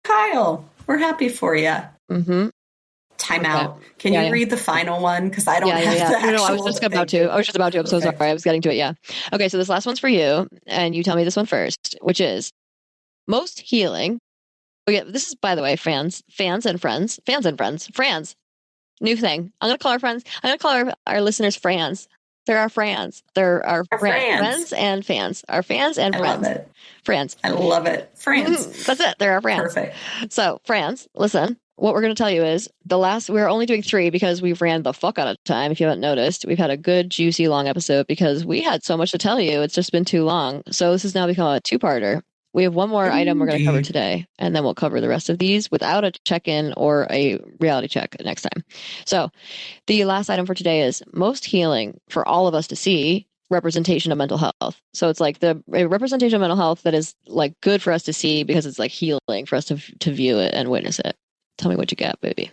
Kyle, we're happy for you. Mm-hmm. Time out. Can you read the final one? Because I don't have the actual. No, I was just about to. I'm so sorry. I was getting to it. Yeah. Okay, so this last one's for you, and you tell me this one first, which is most healing. Okay, this is, by the way, fans and friends. New thing. I'm gonna call our friends. I'm gonna call our listeners friends. They're our friends. They're our friends and fans. Our fans and friends. I love it. Friends. I love it. Friends. That's it. They're our friends. Perfect. So, friends, listen. What we're going to tell you is we're only doing 3 because we've ran the fuck out of time. If you haven't noticed, we've had a good, juicy, long episode because we had so much to tell you. It's just been too long. So this has now become a 2-parter. We have one more item we're going to cover today, and then we'll cover the rest of these without a check-in or a reality check next time. So the last item for today is most healing for all of us to see representation of mental health. So it's like the representation of mental health that is like good for us to see because it's like healing for us to view it and witness it. Tell me what you got, baby.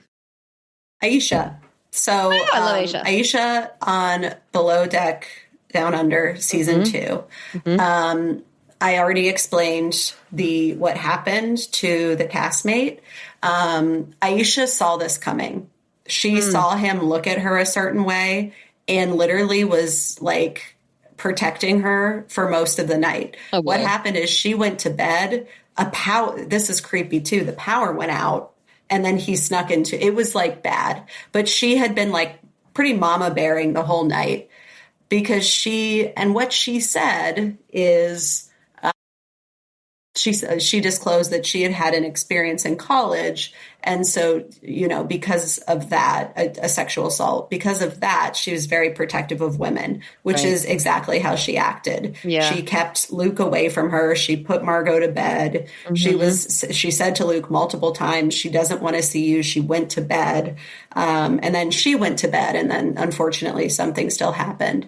Aisha. So I love Aisha. Aisha on Below Deck Down Under season 2. Mm-hmm. I already explained what happened to the castmate. Aisha saw this coming. She saw him look at her a certain way and literally was like protecting her for most of the night. Oh, what happened is she went to bed. This is creepy too. The power went out. And then he snuck into, it was like bad, but she had been like pretty mama bearing the whole night because what she said is, she disclosed that she had an experience in college. And so, because of that, a sexual assault, because of that, she was very protective of women, which is exactly how she acted. Yeah. She kept Luke away from her. She put Margot to bed. Mm-hmm. She said to Luke multiple times, she doesn't want to see you. She went to bed. And then she went to bed. And then unfortunately, something still happened.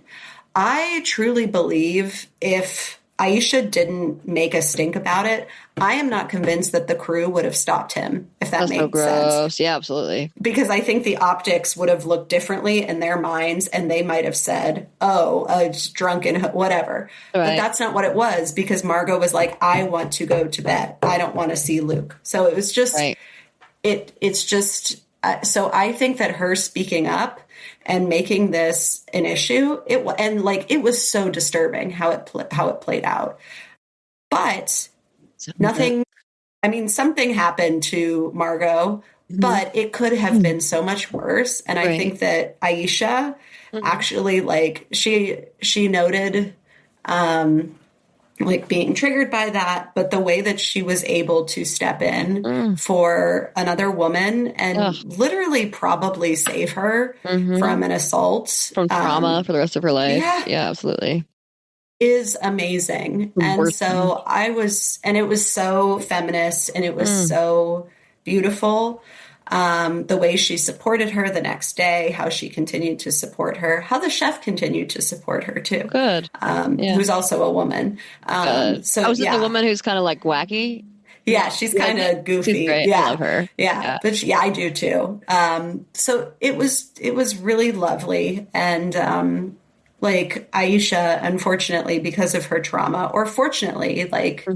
I truly believe if Aisha didn't make a stink about it, I am not convinced that the crew would have stopped him, if that makes sense. Yeah, absolutely. Because I think the optics would have looked differently in their minds, and they might have said, it's drunk and whatever. Right. But that's not what it was, because Margot was like, I want to go to bed. I don't want to see Luke. So it was just, it's just, so I think that her speaking up and making this an issue, it was so disturbing how it played out. But something happened to Margot, but it could have been so much worse. And I think that Aisha actually, she noted, being triggered by that, but the way that she was able to step in for another woman and literally probably save her from an assault. From trauma for the rest of her life. Yeah, absolutely. Is amazing. And so it was so feminist and it was so beautiful. The way she supported her the next day, how she continued to support her, how the chef continued to support her too. Good. Who's also a woman. So was it the woman who's kind of like wacky? Yeah, she's kind of goofy. She's great. Yeah. I love her. Yeah. But I do too. So it was really lovely. And, like Aisha, unfortunately, because of her trauma, or fortunately, like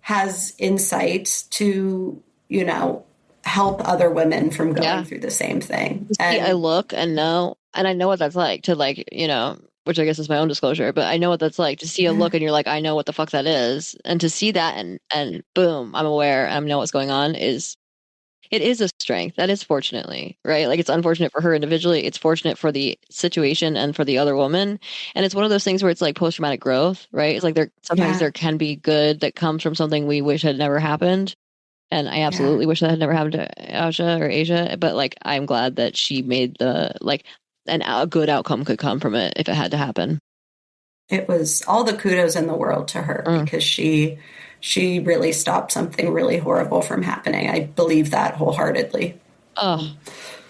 has insight to, you know, help other women from going through the same thing. And I look and know, and I know what that's like to, like, you know, which I guess is my own disclosure, but I know what that's like to see a look and you're like, I know what the fuck that is. And to see that and boom, I'm aware and I know what's going on it is a strength. That is fortunately, right? Like, it's unfortunate for her individually. It's fortunate for the situation and for the other woman. And it's one of those things where it's like post-traumatic growth, right? It's like sometimes there can be good that comes from something we wish had never happened. And I absolutely wish that had never happened to Asia, but like, I'm glad that she made a good outcome could come from it if it had to happen. It was all the kudos in the world to her because she really stopped something really horrible from happening. I believe that wholeheartedly. Oh,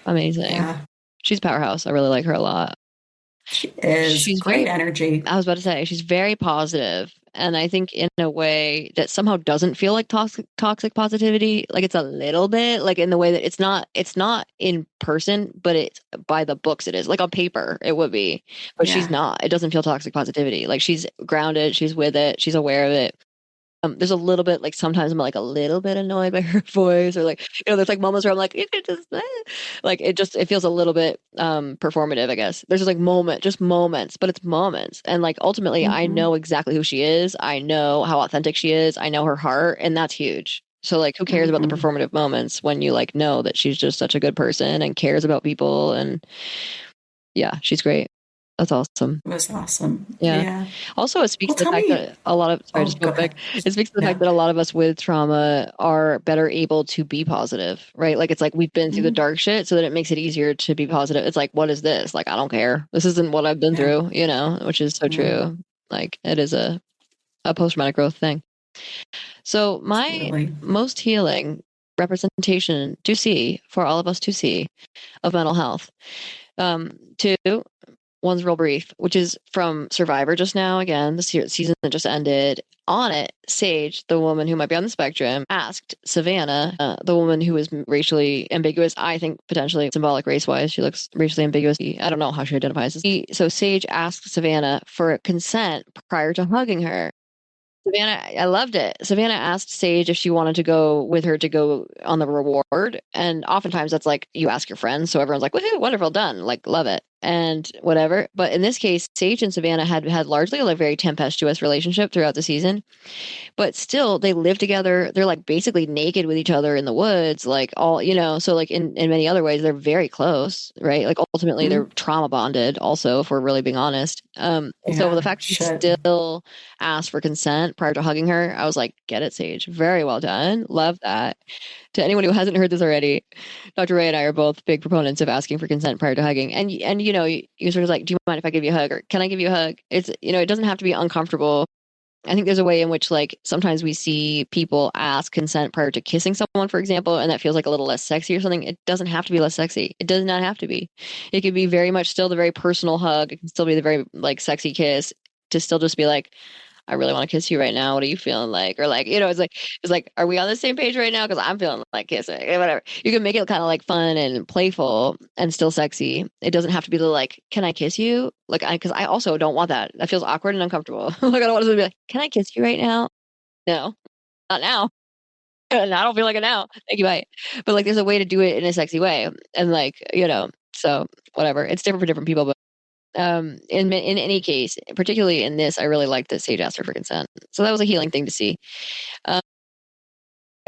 amazing. Yeah. She's a powerhouse. I really like her a lot. She is. She's great energy. I was about to say, she's very positive. And I think in a way that somehow doesn't feel like toxic positivity. Like, it's a little bit, like, in the way that it's not in person, but it's by the books. It is, like, on paper it would be, but she's not. It doesn't feel toxic positivity. Like, she's grounded. She's with it. She's aware of it. There's a little bit, like, sometimes I'm like a little bit annoyed by her voice, or like, you know, there's like moments where I'm like, you could just like, it feels a little bit performative, I guess. There's just like moments, but it's moments. And like, ultimately I know exactly who she is. I know how authentic she is. I know her heart, and that's huge. So like, who cares about the performative moments when you like know that she's just such a good person and cares about people? And yeah, she's great. That's awesome. It was awesome. Yeah. Also, it speaks to the fact that a lot of, sorry, just real quick. It speaks to the fact that a lot of us with trauma are better able to be positive, right? Like, it's like we've been through the dark shit, so that it makes it easier to be positive. It's like, what is this? Like, I don't care. This isn't what I've been through, you know, which is so true. Like, it is a post-traumatic growth thing. So my most healing representation to see, for all of us to see, of mental health, one's Real Brief, which is from Survivor just now. Again, the season that just ended. On it, Sage, the woman who might be on the spectrum, asked Savannah, the woman who is racially ambiguous, I think potentially symbolic race-wise, she looks racially ambiguous. I don't know how she identifies. So Sage asked Savannah for consent prior to hugging her. Savannah, I loved it. Savannah asked Sage if she wanted to go with her to go on the reward. And oftentimes that's like, you ask your friends. So everyone's like, woohoo, wonderful, done. Like, love it. And whatever. But in this case, Sage and Savannah had largely a very tempestuous relationship throughout the season. But still, they live together. They're like basically naked with each other in the woods, like all, you know, so like in many other ways, they're very close, right? Like ultimately they're trauma bonded also, if we're really being honest. So the fact she still asked for consent prior to hugging her, I was like, get it, Sage. Very well done. Love that. To anyone who hasn't heard this already, Dr. Ray and I are both big proponents of asking for consent prior to hugging. And you know, you sort of like, do you mind if I give you a hug, or can I give you a hug? It's, you know, it doesn't have to be uncomfortable. I think there's a way in which, like, sometimes we see people ask consent prior to kissing someone, for example, and that feels like a little less sexy or something. It doesn't have to be less sexy. It does not have to be. It could be very much still the very personal hug. It can still be the very like sexy kiss, to still just be like, I really want to kiss you right now. What are you feeling like? Or like, you know, it's like, are we on the same page right now? Because I'm feeling like kissing, whatever. You can make it kind of like fun and playful and still sexy. It doesn't have to be the like, can I kiss you? Like, because I also don't want that. That feels awkward and uncomfortable. Like, I don't want to be like, can I kiss you right now? No, not now. And I don't feel like it now. Thank you, bye. But like, there's a way to do it in a sexy way. And like, you know, so whatever. It's different for different people, but in any case, particularly in this, I really liked that Sage asked her for consent. So that was a healing thing to see.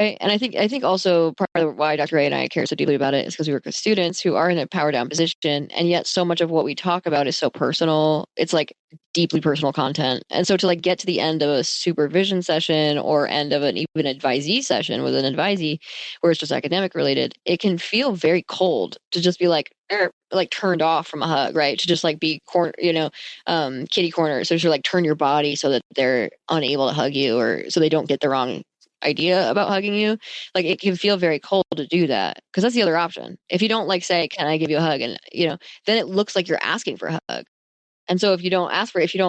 And I think also part of why Dr. Ray and I care so deeply about it is because we work with students who are in a power down position, and yet so much of what we talk about is so personal. It's like deeply personal content. And so to like get to the end of a supervision session or end of an even advisee session with an advisee where it's just academic related, it can feel very cold to just be like turned off from a hug, right? To just like be kitty corner. So to like turn your body so that they're unable to hug you, or so they don't get the wrong idea about hugging you. Like, it can feel very cold to do that, because that's the other option. If you don't like say, can I give you a hug? And you know, then it looks like you're asking for a hug. And so if you don't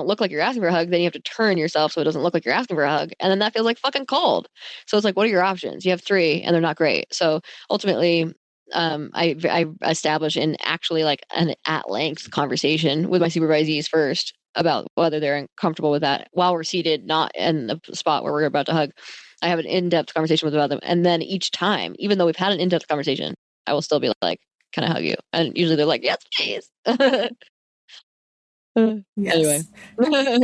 look like you're asking for a hug, then you have to turn yourself so it doesn't look like you're asking for a hug. And then that feels like fucking cold. So it's like, what are your options? You have 3 and they're not great. So ultimately, I establish in actually like an at length conversation with my supervisees first about whether they're comfortable with that while we're seated, not in the spot where we're about to hug. I have an in-depth conversation with about them. And then each time, even though we've had an in-depth conversation, I will still be like, can I hug you? And usually they're like, yes, please. Yes. Anyway.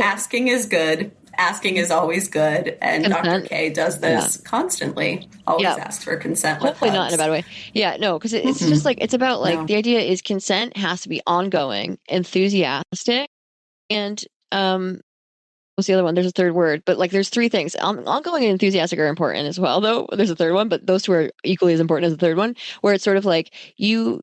Asking is good. Asking is always good. And consent. Dr. Kay does this constantly. Always asks for consent. Hopefully not in a bad way. Yeah, no, because it's just like, it's about like, the idea is consent has to be ongoing, enthusiastic, and what's the other one? There's a third word, but like there's three things. Ongoing and enthusiastic are important as well, though there's a third one, but those two are equally as important as the third one, where it's sort of like you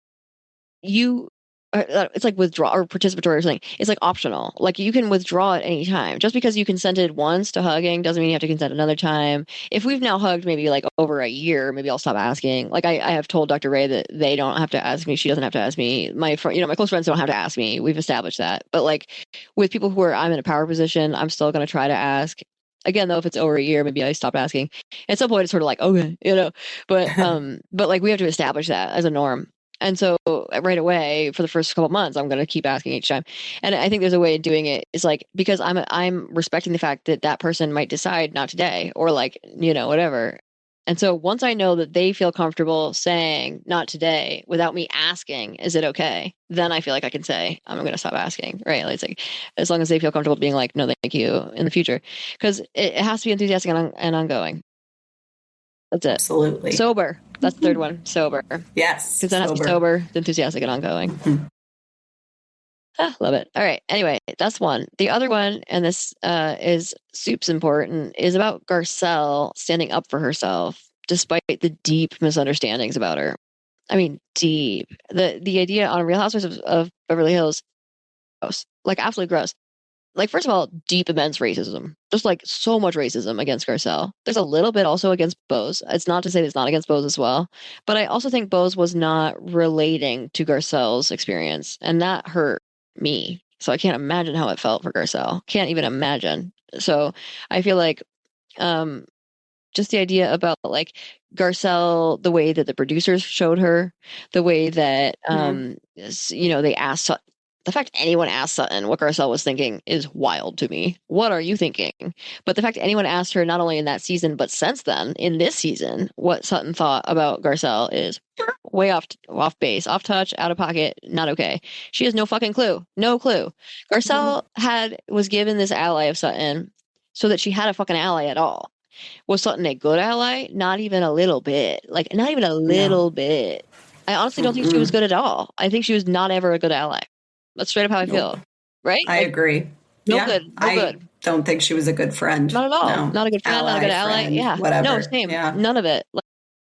it's like withdraw or participatory or something. It's like optional. Like you can withdraw at any time. Just because you consented once to hugging doesn't mean you have to consent another time. If we've now hugged maybe like over a year, maybe I'll stop asking. Like I have told Dr. Ray that they don't have to ask me. She doesn't have to ask me. My close friends don't have to ask me. We've established that. But like with people who I'm in a power position, I'm still going to try to ask. Again, though, if it's over a year, maybe I stop asking. At some point, it's sort of like, okay, but like we have to establish that as a norm. And so right away for the first couple of months, I'm going to keep asking each time. And I think there's a way of doing it. It's like, because I'm respecting the fact that that person might decide not today or like, whatever. And so once I know that they feel comfortable saying not today without me asking, is it okay? Then I feel like I can say, I'm going to stop asking, right? Like, it's like, as long as they feel comfortable being like, no, thank you in the future, because it has to be enthusiastic and ongoing. That's it. Absolutely. Sober. That's the third one. Sober. Yes. Because then it has to be sober, enthusiastic, and ongoing. Love it. All right. Anyway, that's one. The other one, and this is super important, is about Garcelle standing up for herself despite the deep misunderstandings about her. I mean, deep. The idea on Real Housewives of Beverly Hills, gross. Like absolutely gross. Like, first of all, deep, immense racism. Just like so much racism against Garcelle. There's a little bit also against Bose. It's not to say it's not against Bose as well. But I also think Bose was not relating to Garcelle's experience. And that hurt me. So I can't imagine how it felt for Garcelle. Can't even imagine. So I feel like just the idea about like Garcelle, the way that the producers showed her, the way that, they asked the fact anyone asked Sutton what Garcelle was thinking is wild to me. What are you thinking? But the fact anyone asked her, not only in that season, but since then, in this season, what Sutton thought about Garcelle is way off base, off touch, out of pocket, not okay. She has no fucking clue. No clue. Garcelle was given this ally of Sutton so that she had a fucking ally at all. Was Sutton a good ally? Not even a little bit. Like, not even a little bit. I honestly don't think she was good at all. I think she was not ever a good ally. That's straight up how I feel. Right? I agree. Good. I don't think she was a good friend. Not at all. No. Not a good friend, not a good ally. Friend, yeah. Whatever. No, same. Yeah. None of it. Like,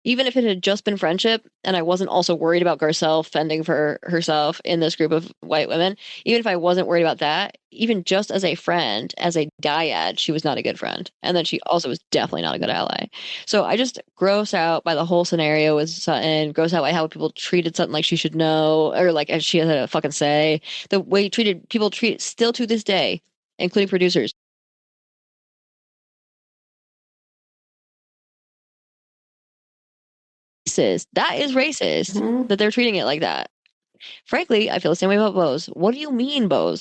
even if it had just been friendship and I wasn't also worried about Garcelle fending for herself in this group of white women, even if I wasn't worried about that, even just as a friend, as a dyad, she was not a good friend. And then she also was definitely not a good ally. So I just gross out by the whole scenario with Sutton, gross out by how people treated Sutton like she should know, or like as she had a fucking say. The way people treat still to this day, including producers. That is racist that they're treating it like that. Frankly, I feel the same way about Bose. What do you mean, Bose?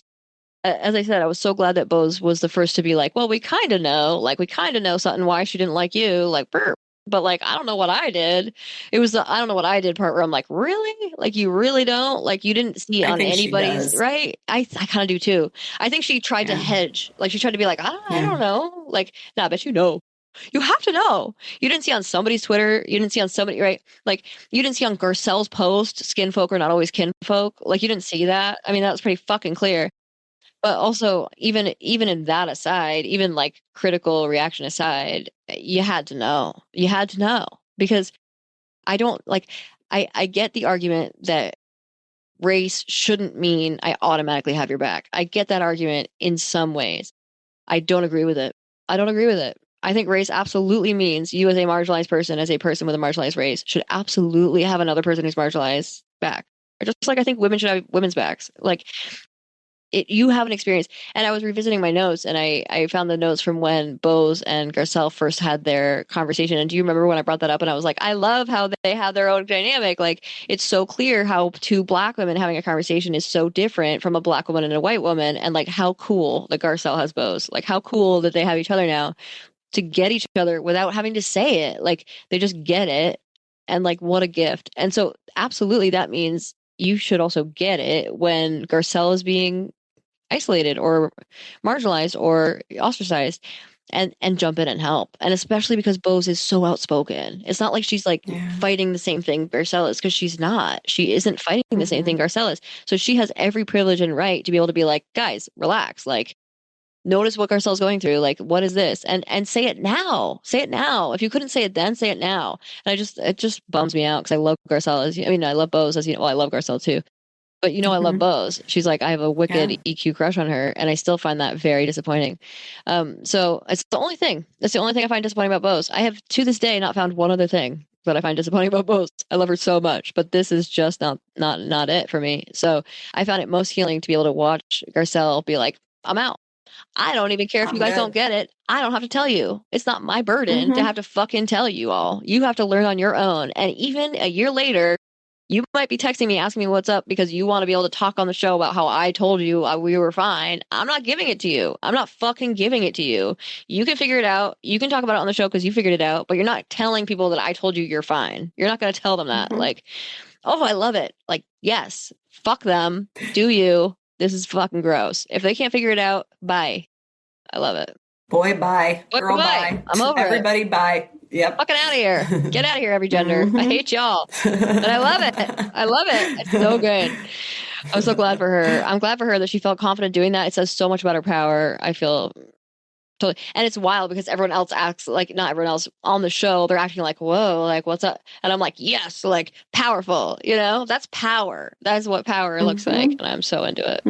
As I said, I was so glad that Bose was the first to be like, well, we kind of know Sutton why she didn't like you, like, burp. But like, I don't know what I did. It was the I don't know what I did part where I'm like, really? Like, you really don't? Like, you didn't see on anybody's, right? I kind of do too. I think she tried to hedge. Like, she tried to be like, I don't know. Like, nah, I bet you know. You have to know. You didn't see on somebody's Twitter. You didn't see on somebody, right? Like, you didn't see on Garcelle's post, skin folk are not always kinfolk. Like, you didn't see that. I mean, that was pretty fucking clear. But also, even in that aside, even like critical reaction aside, you had to know. You had to know. Because I don't, like, I get the argument that race shouldn't mean I automatically have your back. I get that argument in some ways. I don't agree with it. I think race absolutely means you as a marginalized person, as a person with a marginalized race, should absolutely have another person who's marginalized back. Just like I think women should have women's backs. Like, you have an experience. And I was revisiting my notes, and I found the notes from when Bose and Garcelle first had their conversation. And do you remember when I brought that up? And I was like, I love how they have their own dynamic. Like, it's so clear how two Black women having a conversation is so different from a Black woman and a white woman. And like, how cool that Garcelle has Bose. Like, how cool that they have each other now to get each other without having to say it. Like, they just get it. And like, what a gift. And so absolutely, that means you should also get it when Garcelle is being isolated or marginalized or ostracized, and jump in and help. And especially because Bose is so outspoken. It's not like she's like fighting the same thing Garcelle is, because she's not. She isn't fighting the same thing Garcelle is. So she has every privilege and right to be able to be like, guys, relax. Like, notice what Garcelle's going through. Like, what is this? And say it now. Say it now. If you couldn't say it then, say it now. And it just bums me out because I love Garcelle. I love Bose, as you know. Well, I love Garcelle too. But I love Bose. She's like, I have a wicked EQ crush on her, and I still find that very disappointing. So it's the only thing. That's the only thing I find disappointing about Bose. I have, to this day, not found one other thing that I find disappointing about Bose. I love her so much, but this is just not it for me. So I found it most healing to be able to watch Garcelle be like, I'm out. I don't even care if you guys don't get it. I don't have to tell you. It's not my burden to have to fucking tell you all. You have to learn on your own. And even a year later, you might be texting me, asking me what's up because you want to be able to talk on the show about how I told you we were fine. I'm not giving it to you. I'm not fucking giving it to you. You can figure it out. You can talk about it on the show because you figured it out, but you're not telling people that I told you you're fine. You're not going to tell them that. Like, oh, I love it. Like, yes, fuck them. Do you? This is fucking gross. If they can't figure it out, bye. I love it. Boy, bye. Girl, bye. I'm over Everybody, it. Bye. Yep. Fucking out of here. Get out of here, every gender. I hate y'all. But I love it. I love it. It's so good. I'm so glad for her. I'm glad for her that she felt confident doing that. It says so much about her power. I feel totally. And it's wild because everyone else acts like, not everyone else on the show, they're acting like, whoa, like, what's up? And I'm like, yes, like, powerful. That's power. That's what power looks like. And I'm so into it.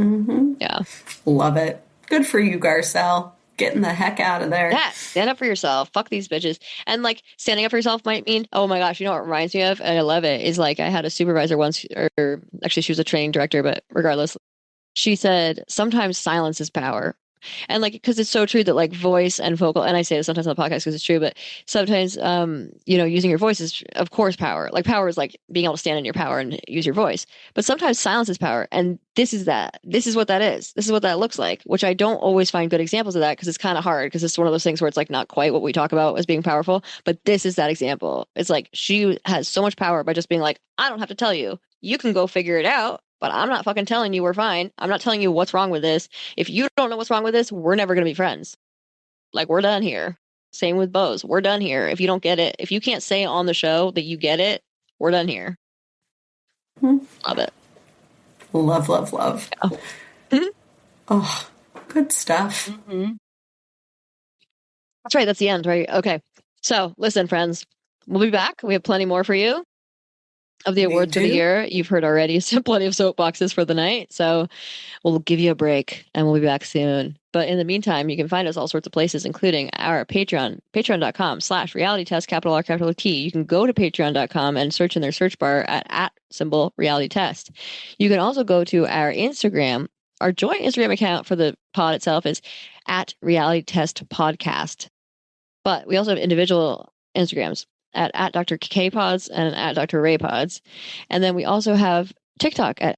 Yeah. Love it. Good for you, Garcelle. Getting the heck out of there. Yeah, stand up for yourself. Fuck these bitches. And like, standing up for yourself might mean, oh my gosh, you know what it reminds me of? And I love it. Is like, I had a supervisor once, or actually she was a training director, but regardless, she said, sometimes silence is power. And like, because it's so true that like voice and vocal, and I say this sometimes on the podcast because it's true, but sometimes, using your voice is of course power. Like, power is like being able to stand in your power and use your voice. But sometimes silence is power. And this is that. This is what that is. This is what that looks like, which I don't always find good examples of that because it's kind of hard, because it's one of those things where it's like not quite what we talk about as being powerful. But this is that example. It's like she has so much power by just being like, I don't have to tell you. You can go figure it out. But I'm not fucking telling you we're fine. I'm not telling you what's wrong with this. If you don't know what's wrong with this, we're never going to be friends. Like, we're done here. Same with Bose. We're done here. If you don't get it, if you can't say on the show that you get it, we're done here. Love it. Love, love, love. Yeah. Oh, good stuff. That's right. That's the end, right? Okay. So listen, friends, we'll be back. We have plenty more for you. Of the awards for the year, you've heard already, so plenty of soapboxes for the night. So we'll give you a break and we'll be back soon. But in the meantime, you can find us all sorts of places, including our Patreon, patreon.com/realitytest, capital R, capital T. You can go to patreon.com and search in their search bar at @realitytest. You can also go to our Instagram. Our joint Instagram account for the pod itself is @realitytestpodcast. But we also have individual Instagrams at Dr. Kay Pods and at Dr. Ray Pods. And then we also have TikTok at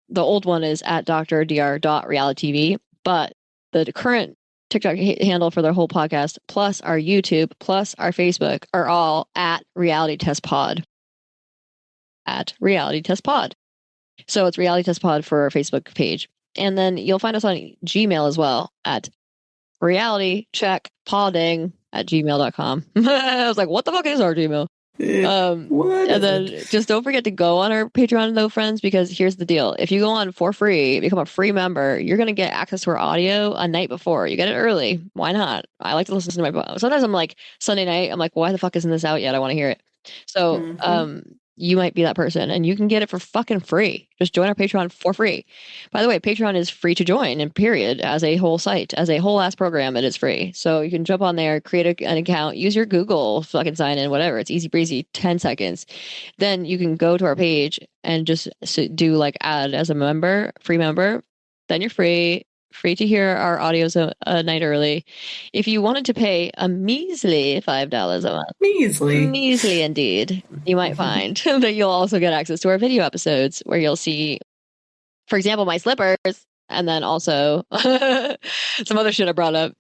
the old one is at drdr.realitytv, but the current TikTok handle for the whole podcast, plus our YouTube, plus our Facebook, are all at Reality Test Pod. At Reality Test Pod. So it's Reality Test Pod for our Facebook page. And then you'll find us on Gmail as well at realitycheckpodding@gmail.com. I was like, what the fuck is our Gmail? And then just don't forget to go on our Patreon, though, friends, because here's the deal. If you go on for free, become a free member, you're going to get access to our audio a night before. You get it early. Why not? I like to listen to my... Sometimes I'm like, Sunday night, I'm like, why the fuck isn't this out yet? I want to hear it. So you might be that person, and you can get it for fucking free. Just join our Patreon for free. By the way, Patreon is free to join, and period, as a whole site, as a whole ass program, it is free. So you can jump on there, create an account, use your Google fucking sign in, whatever. It's easy breezy, 10 seconds. Then you can go to our page and just do like add as a member, free member. then you're free to hear our audios a night early. If you wanted to pay a measly $5 a month, measly indeed, you might find that you'll also get access to our video episodes where you'll see, for example, my slippers, and then also some other shit I brought up.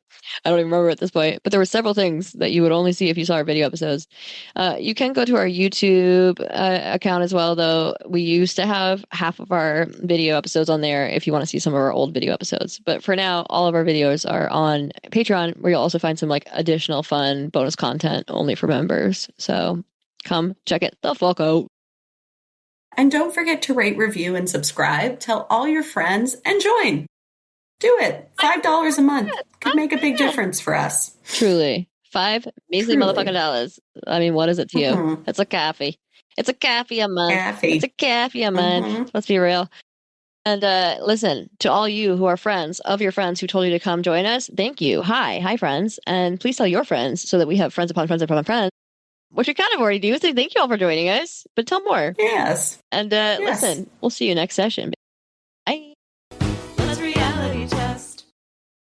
I don't even remember at this point, but there were several things that you would only see if you saw our video episodes. You can go to our YouTube account as well, though. We used to have half of our video episodes on there if you want to see some of our old video episodes. But for now, all of our videos are on Patreon, where you'll also find some like additional fun bonus content only for members. So come check it the fuck out. And don't forget to rate, review, and subscribe. Tell all your friends and join. Do it. $5 a month could make a big difference for us. Truly. $5 measly motherfucking dollars. I mean, what is it to you? It's a coffee. It's a coffee a month. It's a coffee a month. Let's be real. And listen, to all you who are friends of your friends who told you to come join us, thank you. Hi, friends. And please tell your friends so that we have friends upon friends upon friends. Which we kind of already do. So thank you all for joining us. But tell more. Yes. And listen, we'll see you next session.